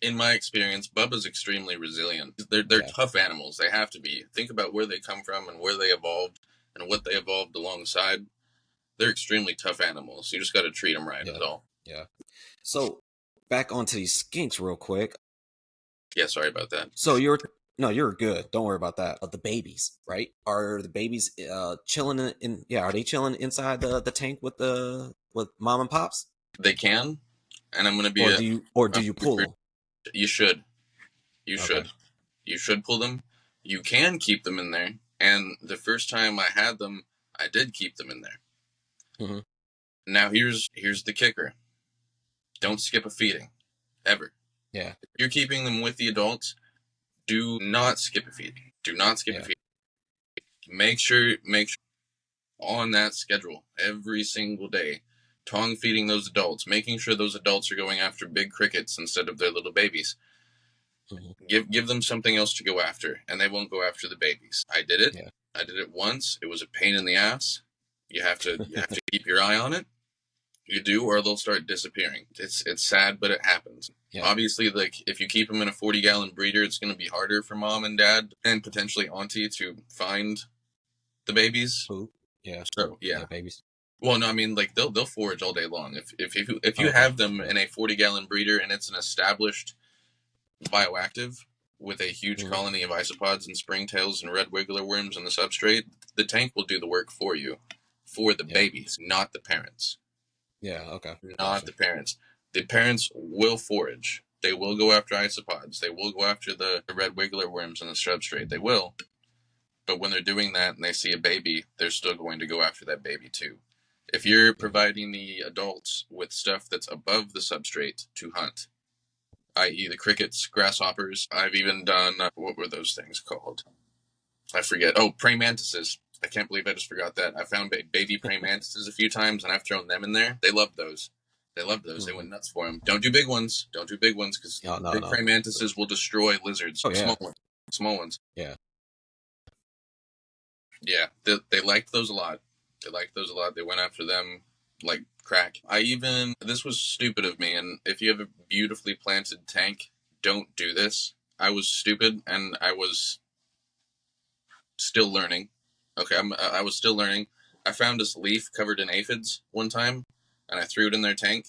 in my experience, Bubba's extremely resilient. They're tough animals. They have to be. Think about where they come from and where they evolved and what they evolved alongside. They're extremely tough animals. You just got to treat them right. That's all.
Yeah. So back onto these skinks real quick.
Yeah, sorry about that.
So you're good. Don't worry about that. The babies, right? Are the babies chilling are they chilling inside the tank with mom and pops?
They can, and I'm going to be
do you pull them?
You should. You should pull them. You can keep them in there. And the first time I had them, I did keep them in there.
Mm-hmm.
Now here's the kicker. Don't skip a feeding, ever.
Yeah.
If you're keeping them with the adults, do not skip a feeding. Do not skip a feeding. Make sure on that schedule every single day. Tongue feeding those adults, making sure those adults are going after big crickets instead of their little babies. Mm-hmm. Give them something else to go after, and they won't go after the babies. I did it. Yeah. I did it once. It was a pain in the ass. You have to keep your eye on it. You do, or they'll start disappearing. It's sad, but it happens. Yeah. Obviously, like if you keep them in a 40-gallon breeder, it's going to be harder for mom and dad and potentially auntie to find the babies.
Ooh. Yeah.
So yeah,
babies.
Well, no, I mean like they'll forage all day long. If you have them in a 40-gallon breeder and it's an established bioactive with a huge colony of isopods and springtails and red wiggler worms on the substrate, the tank will do the work for you, for the babies, not the parents.
Yeah, okay.
Not the parents. The parents will forage. They will go after isopods. They will go after the red wiggler worms on the substrate. They will. But when they're doing that and they see a baby, they're still going to go after that baby too. If you're providing the adults with stuff that's above the substrate to hunt, i.e. the crickets, grasshoppers, I've even done, what were those things called? I forget. Oh, praying mantises. I can't believe I just forgot that. I found baby praying mantises a few times, and I've thrown them in there. They love those. They went nuts for them. Don't do big ones. Because big praying mantises will destroy lizards.
Oh, yeah.
Small ones.
Yeah.
Yeah, they liked those a lot. They went after them like crack. This was stupid of me, and if you have a beautifully planted tank, don't do this. I was stupid, and I was still learning. Okay, I was still learning. I found this leaf covered in aphids one time, and I threw it in their tank.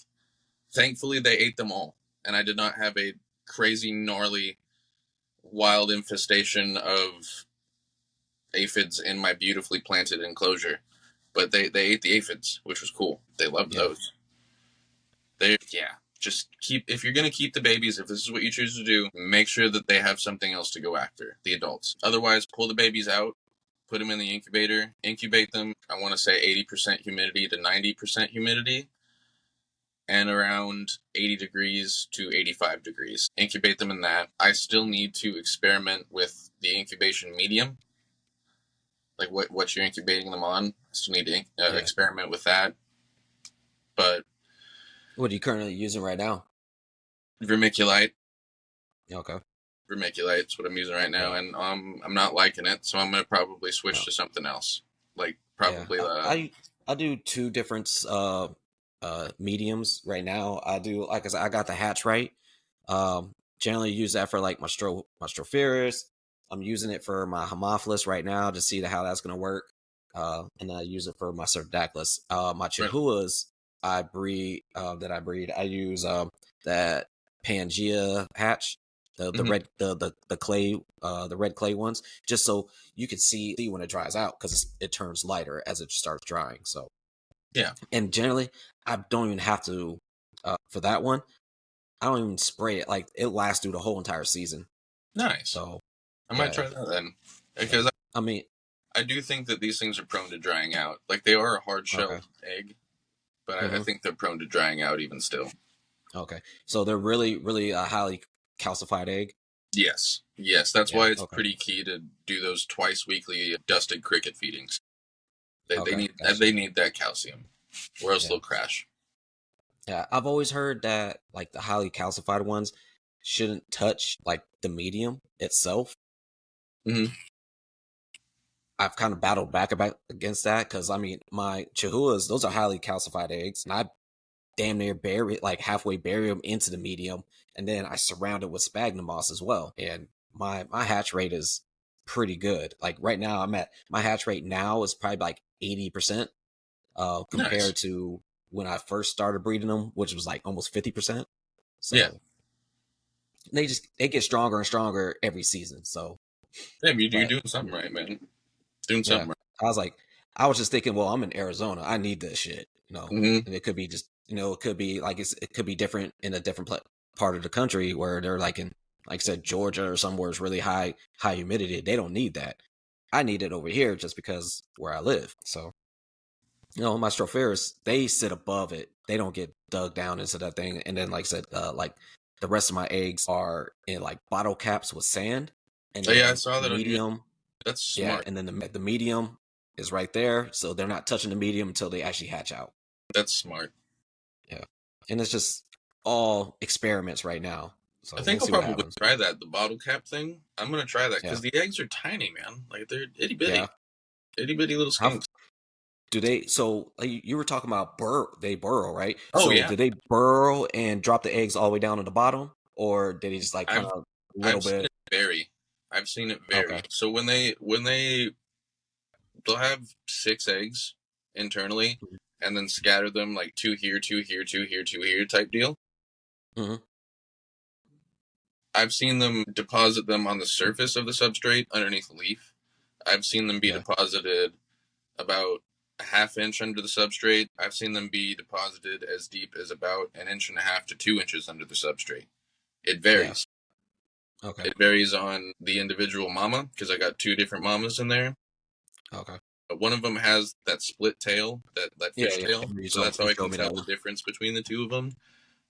Thankfully, they ate them all, and I did not have a crazy, gnarly, wild infestation of aphids in my beautifully planted enclosure. But they ate the aphids, which was cool. They loved those. Just if you're going to keep the babies, if this is what you choose to do, make sure that they have something else to go after, the adults. Otherwise, pull the babies out, put them in the incubator, incubate them. I want to say 80% humidity to 90% humidity, and around 80 degrees to 85 degrees. Incubate them in that. I still need to experiment with the incubation medium, like what you're incubating them on. I still need to experiment with that. But
what are you currently using right now?
Vermiculite.
Okay.
Vermiculite is what I'm using right now, and I'm not liking it, so I'm gonna probably switch to something else. Like probably
I do two different mediums right now. I do, like I said, I got the hatch right. Generally use that for like my Stropharis. I'm using it for my Haemophilus right now to see how that's going to work. And I use it for my Pseudodactylus. My Chihuahuas I breed, I use that Pangea hatch. the red the clay the red clay ones, just so you can see when it dries out because it turns lighter as it starts drying. So
Yeah.
and generally, I don't even have to for that one. I don't even spray it. Like it lasts through the whole entire season.
Nice.
So
I might
yeah,
try that then,
yeah.
because
I mean,
I do think that these things are prone to drying out. Like they are a hard
okay,
shelled egg, but I
hmm
think they're prone to drying out even still.
okay. So they're really, really highly calcified egg.
Yes, yes, that's
Yeah.
why it's
Okay.
pretty key to do those twice weekly dusted cricket feedings. They
Okay.
need
Gotcha.
they need that calcium, or else
Yeah.
they'll crash.
Yeah. I've always heard that like the highly calcified ones shouldn't touch like the medium itself.
Hmm.
I've kind of battled back about against that because I mean my chihuahuas, those are highly calcified eggs, and I damn near bury like halfway bury them into the medium, and then I surround it with sphagnum moss as well. And my hatch rate is pretty good. Like right now, my hatch rate now is probably like 80%
Nice.
compared to when I first started breeding them, which was like almost 50%.
Yeah,
So they get stronger and stronger every season. So,
yeah, you're
but
doing something right, man. Doing
yeah,
something right.
I was like, I was just thinking, well, I'm in Arizona, I need this shit,
Hmm.
and it could be just, it could be like it could be different in a different part of the country where they're like in, like I said, Georgia or somewhere it's really high humidity. They don't need that. I need it over here just because where I live. So, my stropharis, they sit above it. They don't get dug down into that thing. And then, like I said, like the rest of my eggs are in like bottle caps with sand, and
Oh yeah, I
then
saw
the
that on you.
medium,
That's
yeah,
smart.
and then the medium is right there, so they're not touching the medium until they actually hatch out.
That's smart.
Yeah, and it's just all experiments right now,
I
so we'll
think I'll
see what
probably
happens.
try that. The bottle cap thing. I'm gonna try that
Yeah,
because the eggs are tiny, man. Like they're
yeah.
itty bitty little
How
skinks.
do they? So like, you were talking about they burrow, right?
Oh
So
yeah,
did they burrow and drop the eggs all the way down to the bottom, or did he just like kind
I've
of a little
I've seen
bit?
it vary. I've seen it vary.
Okay.
So they'll have 6 eggs internally, and then scatter them like two here, two here, two here, two here type deal.
Hmm.
I've seen them deposit them on the surface of the substrate underneath a leaf. I've seen them be
Yeah.
deposited about a half inch under the substrate. I've seen them be deposited as deep as about an inch and a half to 2 inches under the substrate. It
Yeah.
varies.
Okay.
It varies on the individual mama because I got 2 different mamas in there.
Okay.
But one of them has that split tail, that
Yeah.
fish
Yeah.
tail. So that's how
You
I
showed
can
me
tell
that
the
one.
difference between the two of them.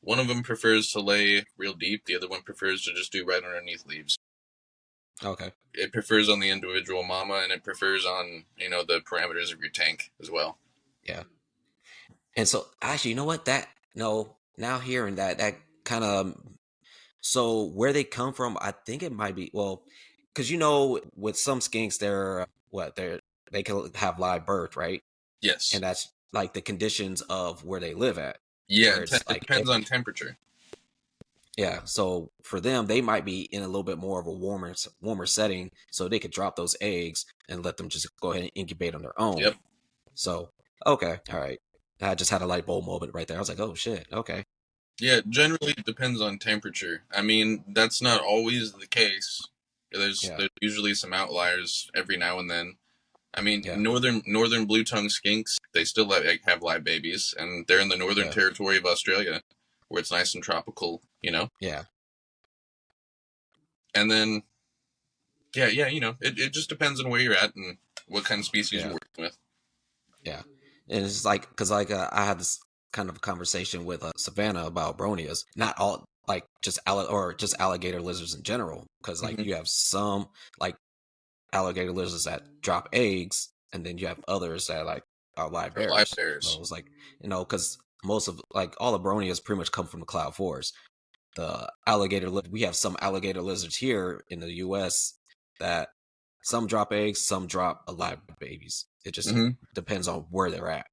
One of them prefers to lay real deep. The other one prefers to just do right underneath leaves.
Okay.
It prefers on the individual mama, and it prefers on the parameters of your tank as well.
Yeah. And so actually, you know what? That no, now hearing that kind of, so where they come from, I think it might be, well, because with some skinks, they can have live birth, right?
Yes.
And that's like the conditions of where they live at,
Yeah,
where it's
it
like
depends on temperature.
yeah. So for them, they might be in a little bit more of a warmer setting, so they could drop those eggs and let them just go ahead and incubate on their own.
Yep.
So okay, all right. I just had a light bulb moment right there. I was like, oh shit, okay.
Yeah, generally it depends on temperature. I mean, that's not always the case.
Yeah,
There's usually some outliers every now and then. I mean,
yeah,
northern blue tongue skinks, they still have live babies, and they're in the northern
yeah,
territory of Australia, where it's nice and tropical.
yeah,
And then, yeah, it just depends on where you're at and what kind of species you're
yeah,
working with.
yeah. And it's like, because like I had this kind of conversation with Savannah about bronias, not all like just or just alligator lizards in general, because like
Hmm.
you have some like alligator lizards that drop eggs, and then you have others that like are live
Or live
bearers. So
bears.
it's like, because most of like all the bronias pretty much come from the cloud forest. The we have some alligator lizards here in the U.S. that some drop eggs, some drop alive babies. It just
Hmm.
depends on where they're at.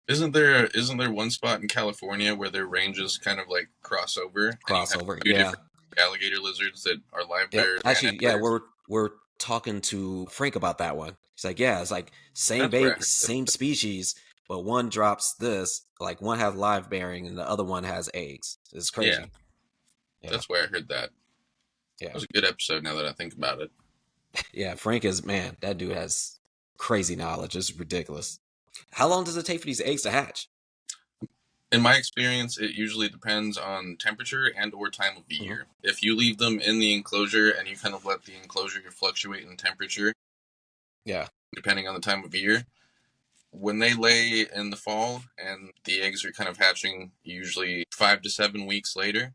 Isn't there one spot in California where their ranges kind of like cross over, and you have
Crossover,
two
yeah,
different alligator lizards that are live
yep.
bears and
Actually,
egg
yeah,
bears?
we're talking to Frank about that one. He's like, yeah, it's like same
That's where I
baby,
heard it.
same species, but one drops this, like one has live bearing, and the other one has eggs. It's
Yeah,
crazy. Yeah,
that's where I heard that.
Yeah.
That was a good episode now that I think about it.
Yeah, Frank is, man, that dude has crazy knowledge. It's ridiculous. How long does it take for these eggs to hatch?
In my experience, it usually depends on temperature and or time of the
Hmm.
year. If you leave them in the enclosure and you kind of let the enclosure fluctuate in temperature,
Yeah.
depending on the time of year, when they lay in the fall and the eggs are kind of hatching usually 5 to 7 weeks later,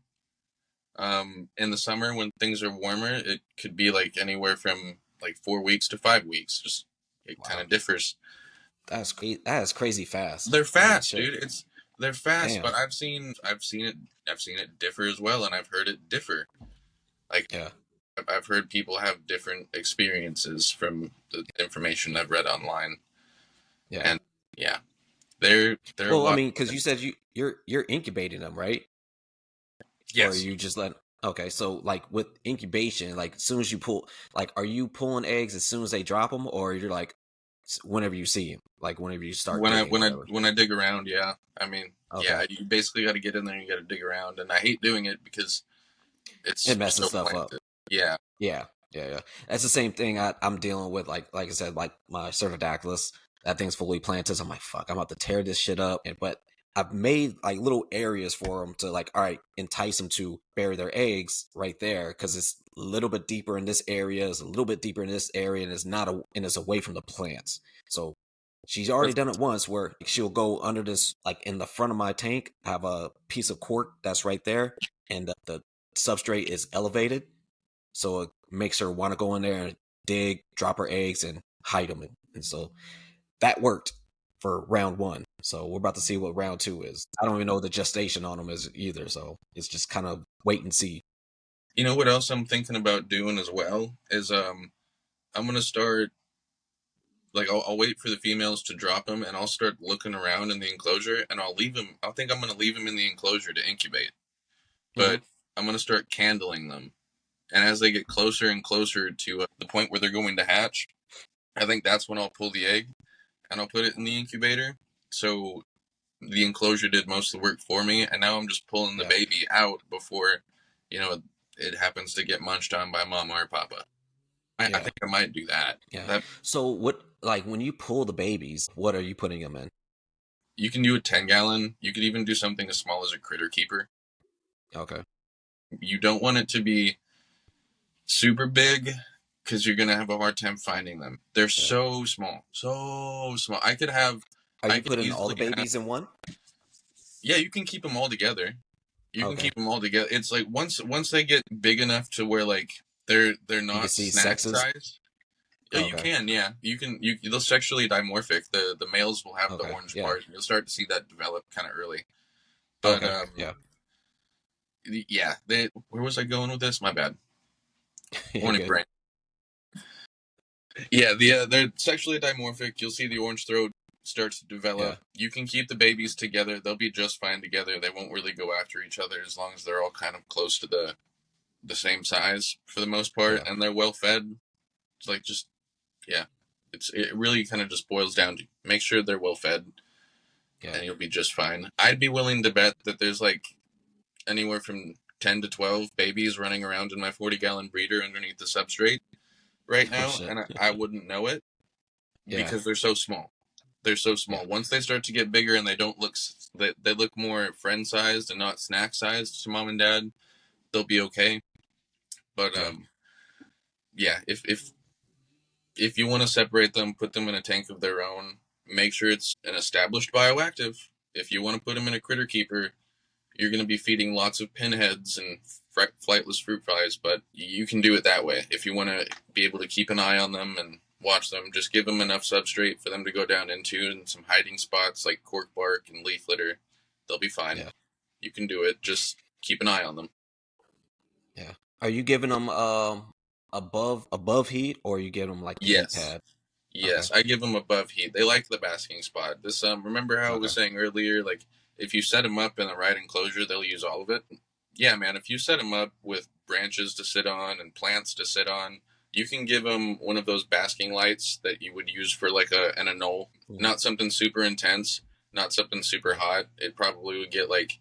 in the summer when things are warmer, it could be like anywhere from like 4 weeks to 5 weeks. Just it kind
Wow.
of differs.
That's crazy. That is crazy fast.
They're
Holy
fast,
shit.
dude. They're fast,
Damn.
but I've seen it differ as well, and I've heard it differ. Like
Yeah.
I've heard people have different experiences from the information I've read online,
Yeah.
and yeah, they're a
Well, I
lot.
mean, because you said you're incubating them, right? Or are
Yes,
you just let? Okay, so like with incubation, like as soon as you pull, like, are you pulling eggs as soon as they drop them, or you're like whenever you see them, like whenever you start digging or whatever?
when I dig around, yeah. I mean,
Okay,
yeah, you basically got to get in there and you got to dig around, and I hate doing it because
it
it's
messes
so
stuff up.
planted. Yeah,
Yeah, yeah, yeah. That's the same thing I'm dealing with. Like I said, like my Certodactylus, that thing's fully planted. So I'm like, fuck, I'm about to tear this shit up. But I've made like little areas for them to like, all right, entice them to bury their eggs right there because it's a little bit deeper in this area, it's a little bit deeper in this area, and it's not and it's away from the plants. So she's already
that's
done it once where she'll go under this, like in the front of my tank, I have a piece of cork that's right there, and the substrate is elevated so it makes her want to go in there and dig, drop her eggs, and hide them. And so that worked for round one. So we're about to see what round two is. I don't even know what the gestation on them is either. So it's just kind of wait and see.
you know what else I'm thinking about doing as well is I'm gonna start like I'll wait for the females to drop them and I'll start looking around in the enclosure and I'll leave them. I think I'm gonna leave them in the enclosure to incubate,
Mm-hmm.
but I'm gonna start candling them. And as they get closer and closer to the point where they're going to hatch, I think that's when I'll pull the egg and I'll put it in the incubator. So the enclosure did most of the work for me, and now I'm just pulling the
Yeah.
baby out before, it happens to get munched on by mama or papa. I
Yeah.
think I might do that.
Yeah.
That
So what, like when you pull the babies, what are you putting them in?
you can do a 10-gallon. You could even do something as small as a critter keeper.
Okay.
You don't want it to be super big because you're gonna have a hard time finding them. They're
Yeah.
so small, so small.
Are
I
you
could
putting all
easily
the babies in one?
yeah, you can keep them all together. You can
Okay.
keep them all together. It's like once they get big enough to where like they're
You can
not
see
snack
sexes.
size. Yeah, you
Okay.
can. Yeah, you can. They're sexually dimorphic. The males will have the
Okay.
orange
Yeah.
part. You'll start to see that develop kind of early. But
Okay. Yeah.
yeah. Where was I going with this? My bad.
You're
Morning
good.
brain. Yeah, they're sexually dimorphic. You'll see the orange throat starts to develop.
Yeah.
You can keep the babies together. They'll be just fine together. They won't really go after each other as long as they're all kind of close to the same size for the most part,
Yeah.
and they're well fed. It's like just yeah. It really kind of just boils down to make sure they're well fed,
Yeah.
and you'll be just fine. I'd be willing to bet that there's like anywhere from 10 to 12 babies running around in my 40-gallon breeder underneath the substrate right
Oh
now,
shit.
and I wouldn't know it
Yeah.
because they're so small. They're so small.
Yeah.
Once they start to get bigger and they don't look, they look more friend sized and not snack sized to mom and dad, they'll be okay. But
Yeah.
yeah, if you want to separate them, put them in a tank of their own. Make sure it's an established bioactive. If you want to put them in a critter keeper, you're going to be feeding lots of pinheads and flightless fruit flies, but you can do it that way. If you want to be able to keep an eye on them and watch them, just give them enough substrate for them to go down into and some hiding spots like cork bark and leaf litter. They'll be fine.
Yeah.
You can do it. Just keep an eye on them.
Yeah. Are you giving them above heat, or are you giving them like the heat
Yes.
pad?
Yes,
Okay.
I give them above heat. They like the basking spot. This remember how I was
Okay.
saying earlier, like if you set them up in the right enclosure, they'll use all of it. Yeah, man, if you set them up with branches to sit on and plants to sit on, you can give them one of those basking lights that you would use for like an anole.
Mhm.
Not something super intense, not something super hot. It probably would get like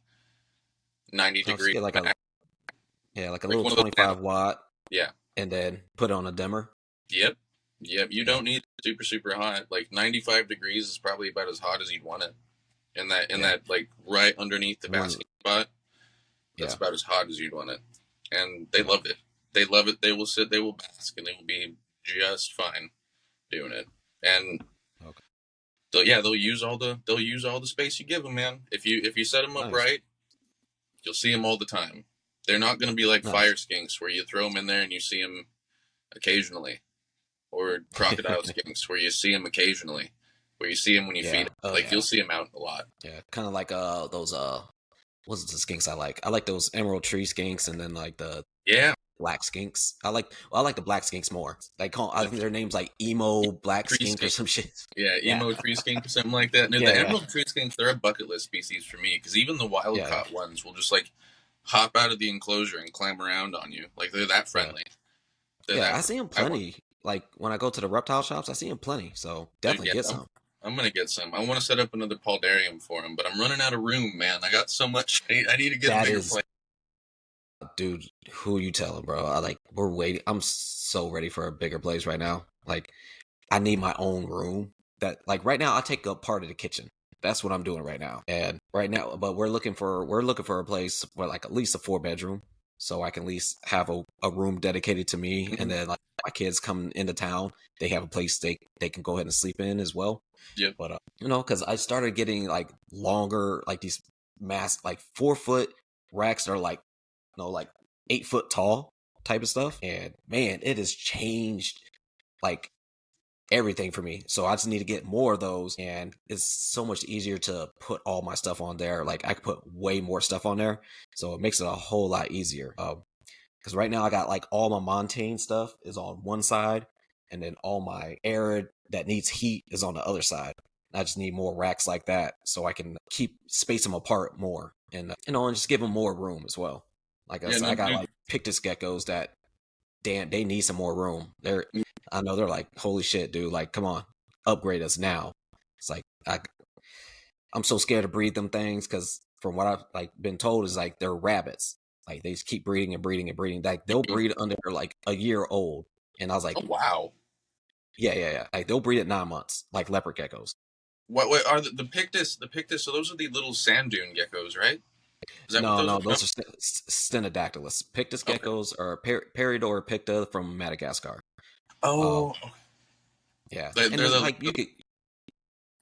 90
I'll just
degrees.
get like
max.
like a
Like
little
one of those
25 watt.
Yeah.
and then put on a dimmer.
Yep. Yep. You don't need super, super hot. Like 95 degrees is probably about as hot as you'd want it. In that like right underneath the basket spot. That's about as hot as you'd want it. And they loved it. They love it. They will sit, they will bask, and they will be just fine doing it. And they'll use all the space you give them, man. If you set them up right, you'll see them all the time. They're not going to be like fire skinks where you throw them in there and you see them occasionally, or crocodile skinks where you see them occasionally, where you see them when you feed them. You'll see them out a lot.
Yeah, kind of like those what's the skinks I like? I like those emerald tree skinks, and then like the black skinks. I like the black skinks more. I think their name's like emo black skink or some shit.
Yeah, emo tree skink or something like that. And the emerald tree skinks, they're a bucket list species for me, because even the wild caught ones will just like hop out of the enclosure and climb around on you. Like they're that friendly.
I see them plenty. Like when I go to the reptile shops, I see them plenty. So definitely get some.
I'm gonna get some. I want to set up another Pauldarium for him, but I'm running out of room, man. I got so much. I need to get a bigger place.
Dude, who you telling, bro? We're waiting. I'm so ready for a bigger place right now. Like, I need my own room. That like right now, I take up part of the kitchen. That's what I'm doing right now. And right now, but we're looking for a place for like at least a 4-bedroom, so I can at least have a room dedicated to me, and then like my kids come into town, they have a place they can go ahead and sleep in as well.
Yeah.
But because I started getting like longer, like these like 4-foot racks that are like, like 8 foot tall type of stuff. And man, it has changed like everything for me. So I just need to get more of those, and it's so much easier to put all my stuff on there. Like I could put way more stuff on there, so it makes it a whole lot easier. Because right now I got like all my montane stuff is on one side, and then all my arid that needs heat is on the other side. I just need more racks like that so I can space them apart more, and and just give them more room as well. Like I said, I got like Ghouls-N-Geckos that they need some more room. I know they're like, holy shit, dude, like come on, upgrade us now. It's like I'm so scared to breed them things, because from what I've like been told is like they're rabbits. Like they just keep breeding and breeding and breeding. Like they'll breed under like a year old. And I was like,
oh wow.
Yeah. Like they'll breed at 9 months, like leopard geckos.
What are the Pictus? The Pictus. So those are the little sand dune geckos, right?
No, those are Stenodactylus. Pictus geckos are Peridor picta from Madagascar.
Oh,
yeah. And then, like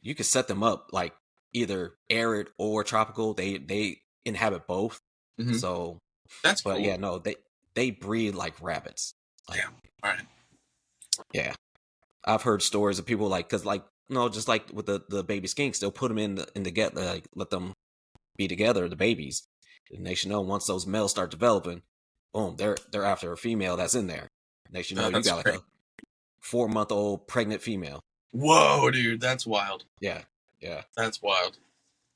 you could set them up like either arid or tropical. They inhabit both. Mm-hmm. So
that's cool.
But yeah, no, they breed like rabbits. Like,
damn. All right.
Yeah, I've heard stories of people like, because like just like with the baby skinks, they'll put them in the get, like let them be together, the babies. And they should know once those males start developing, boom, they're after a female that's in there. And they should know you got like a 4-month-old pregnant female.
Whoa, dude, that's wild.
Yeah.
That's wild.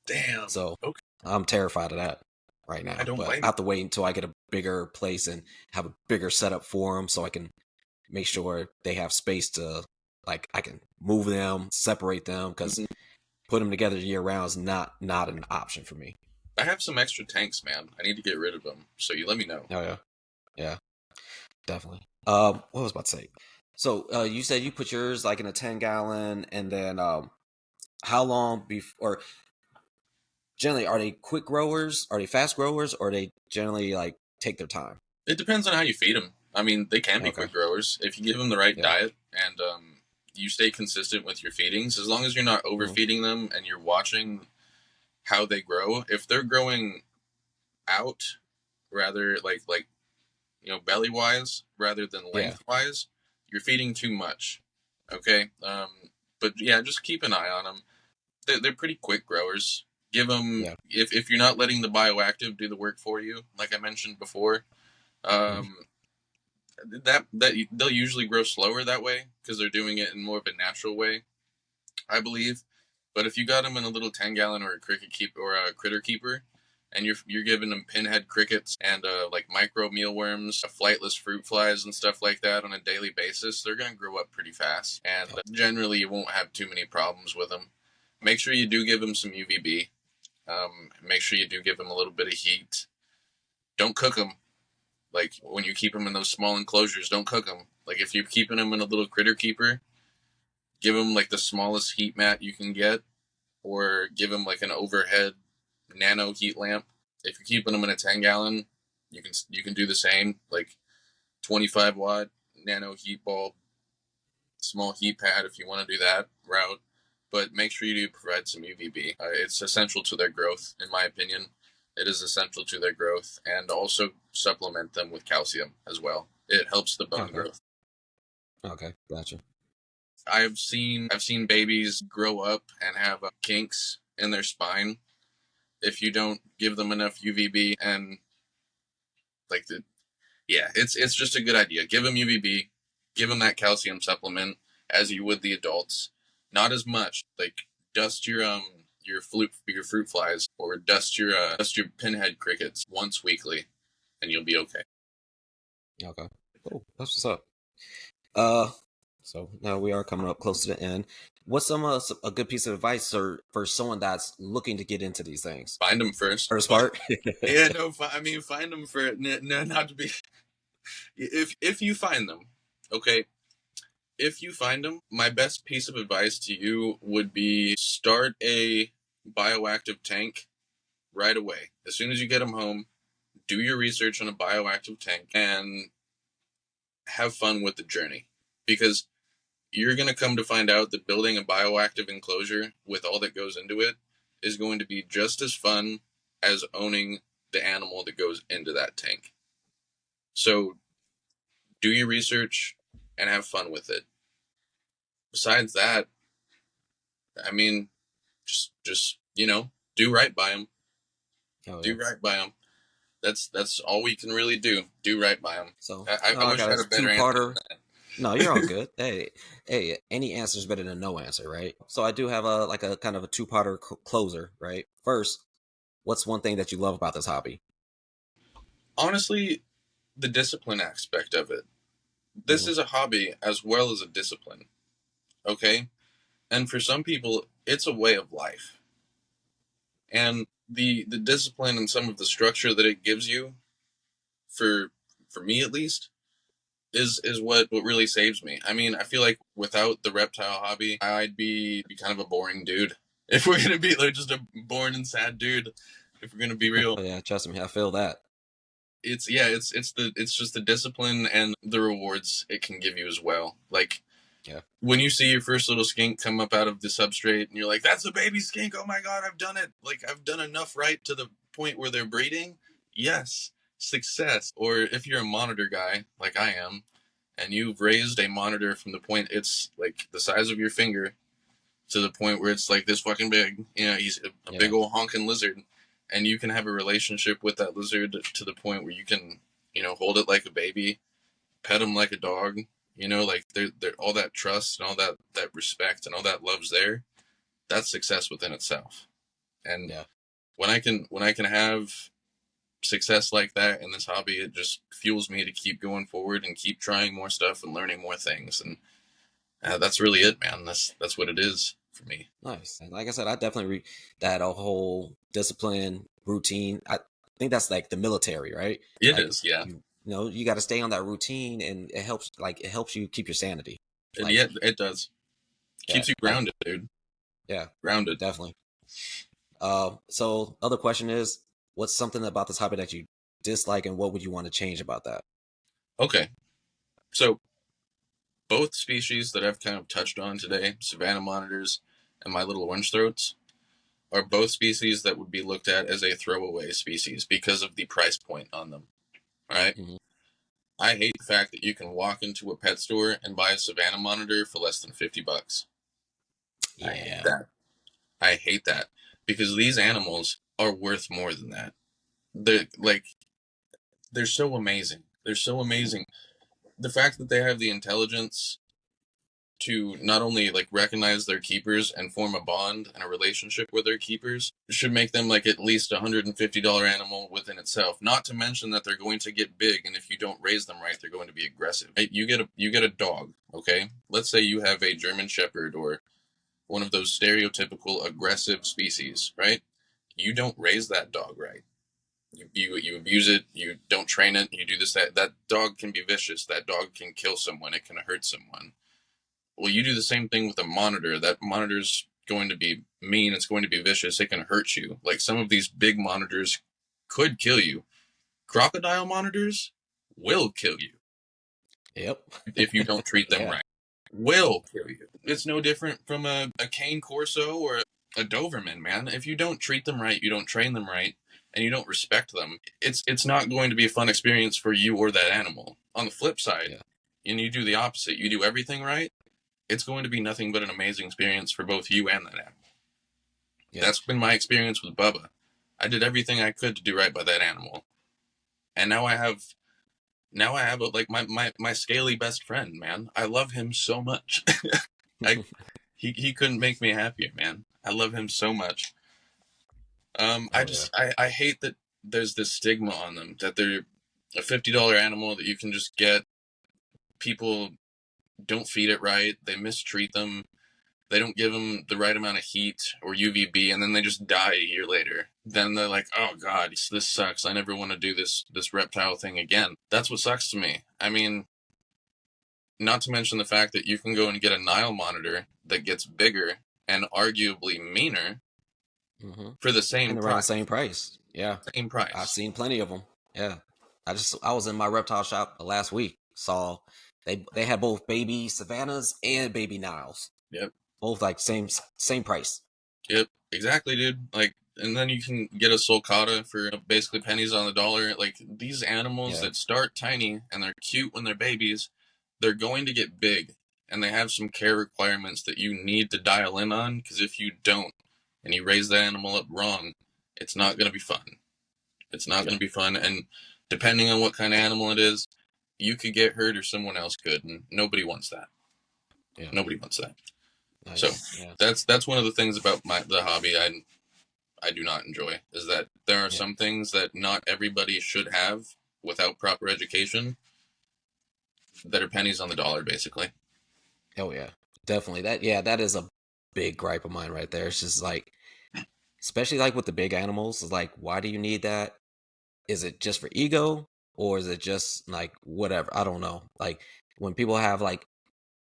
Damn.
So I'm terrified of that right now. I have to wait until I get a bigger place and have a bigger setup for them, so I can make sure they have space to, like, I can move them, separate them, because put them together year round is not an option for me.
I have some extra tanks, man. I need to get rid of them, so you let me know.
Oh yeah, definitely. What was I about to say? So you said you put yours like in a 10-gallon, and then how long before? Generally, are they quick growers? Are they fast growers? Or they generally like take their time?
It depends on how you feed them. I mean, they can be quick growers if you give them the right diet and you stay consistent with your feedings. As long as you're not overfeeding them and you're watching how they grow. If they're growing out, rather like belly wise rather than length wise, you're feeding too much. Okay, but yeah, just keep an eye on them. They're pretty quick growers. Give them if you're not letting the bioactive do the work for you, like I mentioned before. That they'll usually grow slower that way because they're doing it in more of a natural way, I believe. But if you got them in a little 10-gallon or a critter keeper, and you're giving them pinhead crickets and like micro mealworms, flightless fruit flies and stuff like that on a daily basis, they're gonna grow up pretty fast, and generally you won't have too many problems with them. Make sure you do give them some UVB. Make sure you do give them a little bit of heat. Don't cook them. Like when you keep them in those small enclosures, don't cook them. Like if you're keeping them in a little critter keeper, give them like the smallest heat mat you can get, or give them like an overhead nano heat lamp. If you're keeping them in a 10-gallon, you can do the same, like 25 watt nano heat bulb, small heat pad if you want to do that route. But make sure you do provide some UVB. It's essential to their growth, in my opinion. It is essential to their growth, and also supplement them with calcium as well. It helps the bone growth.
Okay, gotcha.
I've seen babies grow up and have kinks in their spine if you don't give them enough UVB, and like it's just a good idea. Give them UVB, give them that calcium supplement as you would the adults. Not as much. Like dust your fruit flies, or dust your pinhead crickets once weekly, and you'll be okay.
Okay, cool. That's what's up. So now we are coming up close to the end. What's a good piece of advice for someone that's looking to get into these things?
Find them first.
First part.
Yeah, no. Find them for no, not to be. If you find them, okay. If you find them, my best piece of advice to you would be start a bioactive tank right away. As soon as you get them home, do your research on a bioactive tank and have fun with the journey. Because you're going to come to find out that building a bioactive enclosure with all that goes into it is going to be just as fun as owning the animal that goes into that tank. So do your research and have fun with it. Besides that, I mean, just do right by them.
Oh, yeah.
Do right by them. That's all we can really do. Do right by them.
So
I wish I had a better answer than that.
No, you're all good. Hey, any answer is better than no answer, right? So I do have a kind of a two-parter closer, right? First, what's one thing that you love about this hobby?
Honestly, the discipline aspect of it. This is a hobby as well as a discipline, okay? And for some people, it's a way of life. And the discipline and some of the structure that it gives you, for me at least, is what really saves me. I mean, I feel like without the reptile hobby, I'd be kind of a boring dude. If we're gonna be like just a boring and sad dude, if we're gonna be real.
Oh, yeah, trust me, I feel that.
It's just the discipline and the rewards it can give you as well. Like, when you see your first little skink come up out of the substrate and you're like, that's a baby skink, oh my god, I've done it. Like, I've done enough right to the point where they're breeding. Yes, success. Or if you're a monitor guy like I am, and you've raised a monitor from the point it's like the size of your finger to the point where it's like this fucking big, he's a big old honking lizard, and you can have a relationship with that lizard to the point where you can, hold it like a baby, pet him like a dog, like they're all that trust and all that respect and all that love's there. That's success within itself. And when I can have success like that in this hobby, it just fuels me to keep going forward and keep trying more stuff and learning more things. And that's really it, man. That's what it is for me.
Nice. And like I said, I definitely that a whole discipline routine. I think that's like the military, right?
It is, yeah.
You got to stay on that routine, and it helps you keep your sanity.
Yeah, it does. Keeps you grounded, dude.
Yeah,
grounded,
definitely. So other question is, what's something about this hobby that you dislike, and what would you want to change about that?
Okay, so both species that I've kind of touched on today, savanna monitors and my little orange throats, are both species that would be looked at as a throwaway species because of the price point on them. All right. Mm-hmm. I hate the fact that you can walk into a pet store and buy a savanna monitor for less than $50.
Yeah.
I hate that because these animals are worth more than that. They're so amazing. They're so amazing. The fact that they have the intelligence to not only recognize their keepers and form a bond and a relationship with their keepers should make them at least $150 animal within itself. Not to mention that they're going to get big, and if you don't raise them right, they're going to be aggressive. You get a dog, okay? Let's say you have a German Shepherd or one of those stereotypical aggressive species, right? You don't raise that dog right. You abuse it, you don't train it, you do this, that dog can be vicious, that dog can kill someone, it can hurt someone. Well, you do the same thing with a monitor. That monitor's going to be mean, it's going to be vicious, it can hurt you. Like, some of these big monitors could kill you. Crocodile monitors will kill you.
Yep.
If you don't treat them
Yeah.
right. Will kill you. It's no different from a cane corso or a Doberman, man. If you don't treat them right, you don't train them right, and you don't respect them, it's not going to be a fun experience for you or that animal. On the flip side, and you do the opposite, you do everything right, it's going to be nothing but an amazing experience for both you and that animal. That's been my experience with Bubba. I did everything I could to do right by that animal, and now I have like my scaly best friend, man. I love him so much. He couldn't make me happier, man. I love him so much. I hate that there's this stigma on them, that they're a $50 animal that you can just get. People don't feed it right. They mistreat them. They don't give them the right amount of heat or UVB, and then they just die a year later. Then they're like, oh God, this sucks. I never want to do this reptile thing again. That's what sucks to me. I mean, not to mention the fact that you can go and get a Nile monitor that gets bigger and arguably meaner for the same
price.
Around the
same price. Yeah.
Same price.
I've seen plenty of them. Yeah. I was in my reptile shop last week. Saw they had both baby Savannahs and baby Niles.
Yep.
Both like same price.
Yep. Exactly, dude. Like, and then you can get a sulcata for basically pennies on the dollar. Like, these animals that start tiny and they're cute when they're babies, they're going to get big, and they have some care requirements that you need to dial in on, because if you don't and you raise the animal up wrong, it's not going to be fun. It's not going to be fun, and depending on what kind of animal it is, you could get hurt or someone else could, and nobody wants that. Yeah. Nobody wants that. Nice. So that's one of the things about the hobby I do not enjoy, is that there are some things that not everybody should have without proper education that are pennies on the dollar, basically.
Oh yeah, definitely. That is a big gripe of mine right there. It's just like, especially like with the big animals, it's like, why do you need that? Is it just for ego, or is it just like whatever? I don't know. Like, when people have like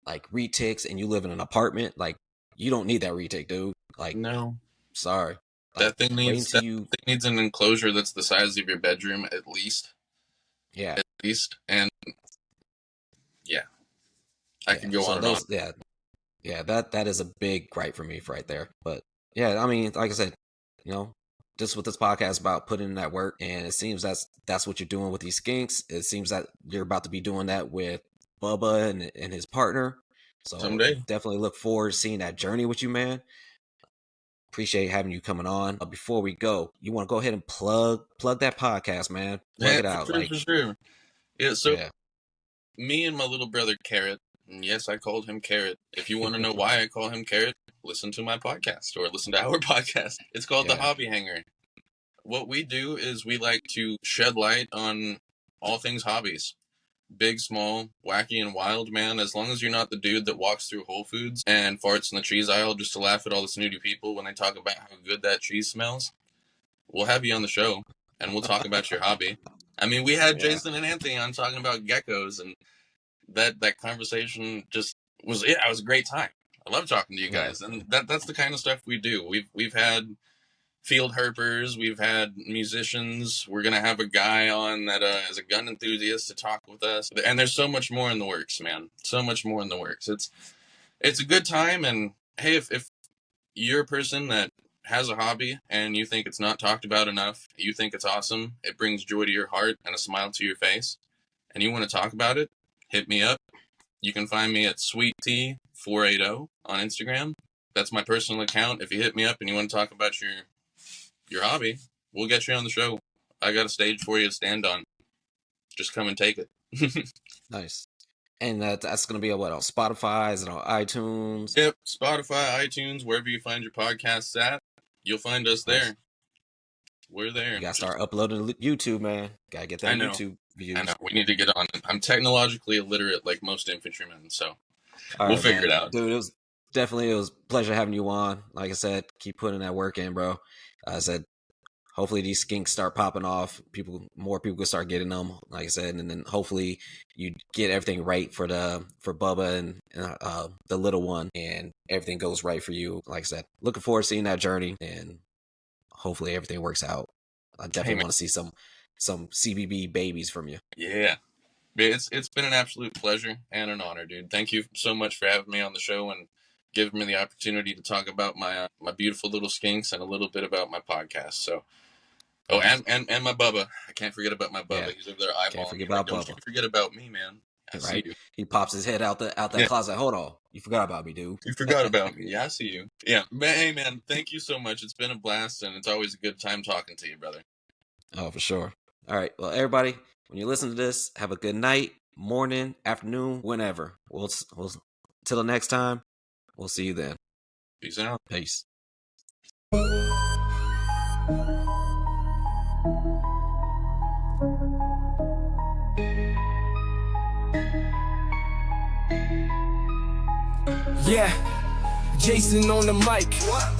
retics and you live in an apartment, like, you don't need that retic, dude. Like, no, sorry.
That thing needs an enclosure that's the size of your bedroom, at least. Yeah. At least. And I can go on and on. Yeah, that is a big gripe for me right there. But yeah, I mean, like I said, just with this podcast about putting in that work, and it seems that's what you're doing with these skinks. It seems that you're about to be doing that with Bubba and his partner. So someday, definitely look forward to seeing that journey with you, man. Appreciate having you coming on. Before we go, you want to go ahead and plug that podcast, man. Plug it out. For sure. Yeah, so me and my little brother Carrot, and yes, I called him Carrot. If you want to know why I call him Carrot, listen to my podcast or listen to our podcast. It's called The Hobby Hanger. What we do is we like to shed light on all things hobbies. Big, small, wacky, and wild, man. As long as you're not the dude that walks through Whole Foods and farts in the cheese aisle just to laugh at all the snooty people when they talk about how good that cheese smells, we'll have you on the show, and we'll talk about your hobby. I mean, we had Jason and Anthony on talking about geckos, and that conversation just was it. It was a great time. I love talking to you guys, and that's the kind of stuff we do. We've had field herpers, we've had musicians. We're gonna have a guy on that is a gun enthusiast to talk with us, and there's so much more in the works, man. So much more in the works. It's a good time, and hey, if you're a person that has a hobby and you think it's not talked about enough, you think it's awesome, it brings joy to your heart and a smile to your face, and you want to talk about it, hit me up. You can find me at SweetT480 on Instagram. That's my personal account. If you hit me up and you want to talk about your hobby, we'll get you on the show. I got a stage for you to stand on. Just come and take it.
Nice. And that's going to be on Spotify? Is it on iTunes?
Yep, Spotify, iTunes, wherever you find your podcasts at, you'll find us there. We're there.
You got to start uploading to YouTube, man. Got to get that YouTube views.
I know. We need to get on it. I'm technologically illiterate like most infantrymen, so we'll figure it out.
Dude, it was a pleasure having you on. Like I said, keep putting that work in, bro. I said, hopefully these skinks start popping off. More people can start getting them, like I said, and then hopefully you get everything right for Bubba and the little one, and everything goes right for you. Like I said, looking forward to seeing that journey, and hopefully everything works out. I definitely want to see some CBB babies from you.
Yeah. It's been an absolute pleasure and an honor, dude. Thank you so much for having me on the show and giving me the opportunity to talk about my beautiful little skinks and a little bit about my podcast. So, and my Bubba. I can't forget about my Bubba. Yeah. He's over there eyeballing.
Can't forget about Bubba.
Don't forget about me, man.
Right? He pops his head out that closet. Hold on, you forgot about me, dude.
You forgot about me. Yeah, I see you. Yeah, but hey, man, thank you so much. It's been a blast, and it's always a good time talking to you, brother.
Oh, for sure. All right, well, everybody, when you listen to this, have a good night, morning, afternoon, whenever. We'll till the next time. We'll see you then.
Peace out.
Peace.
Yeah, Jason on the mic.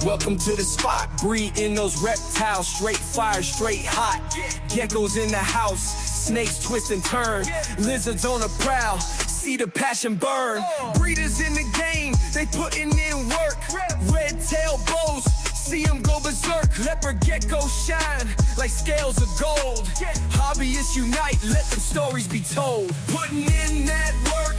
Welcome to the spot. Breeding those reptiles, straight fire, straight hot. Geckos in the house, snakes twist and turn. Lizards on the prowl, see the passion burn. Breeders in the game, they putting in work. Red tail bows, see them go berserk. Leopard geckos shine like scales of gold. Hobbyists unite, let them stories be told. Putting in that work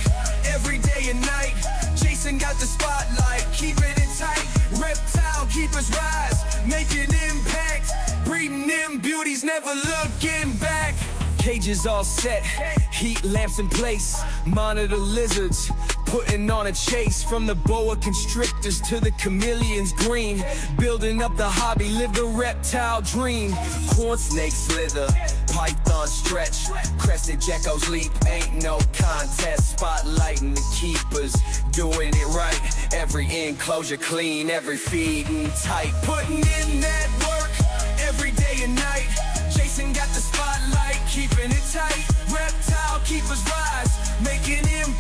every day and night. Jason got the spotlight, keeping it tight. Reptile keepers rise, making impact. Breeding them beauties, never looking back. Cages all set, heat lamps in place. Monitor lizards, putting on a chase. From the boa constrictors to the chameleons green. Building up the hobby, live the reptile dream. Corn snakes slither, python stretch. Crested geckos leap, ain't no contest. Spotlighting the keepers, doing it right. Every enclosure clean, every feeding tight. Putting in that work, every day and night. Jason got the spotlight, keeping it tight. Reptile keepers rise, making impact.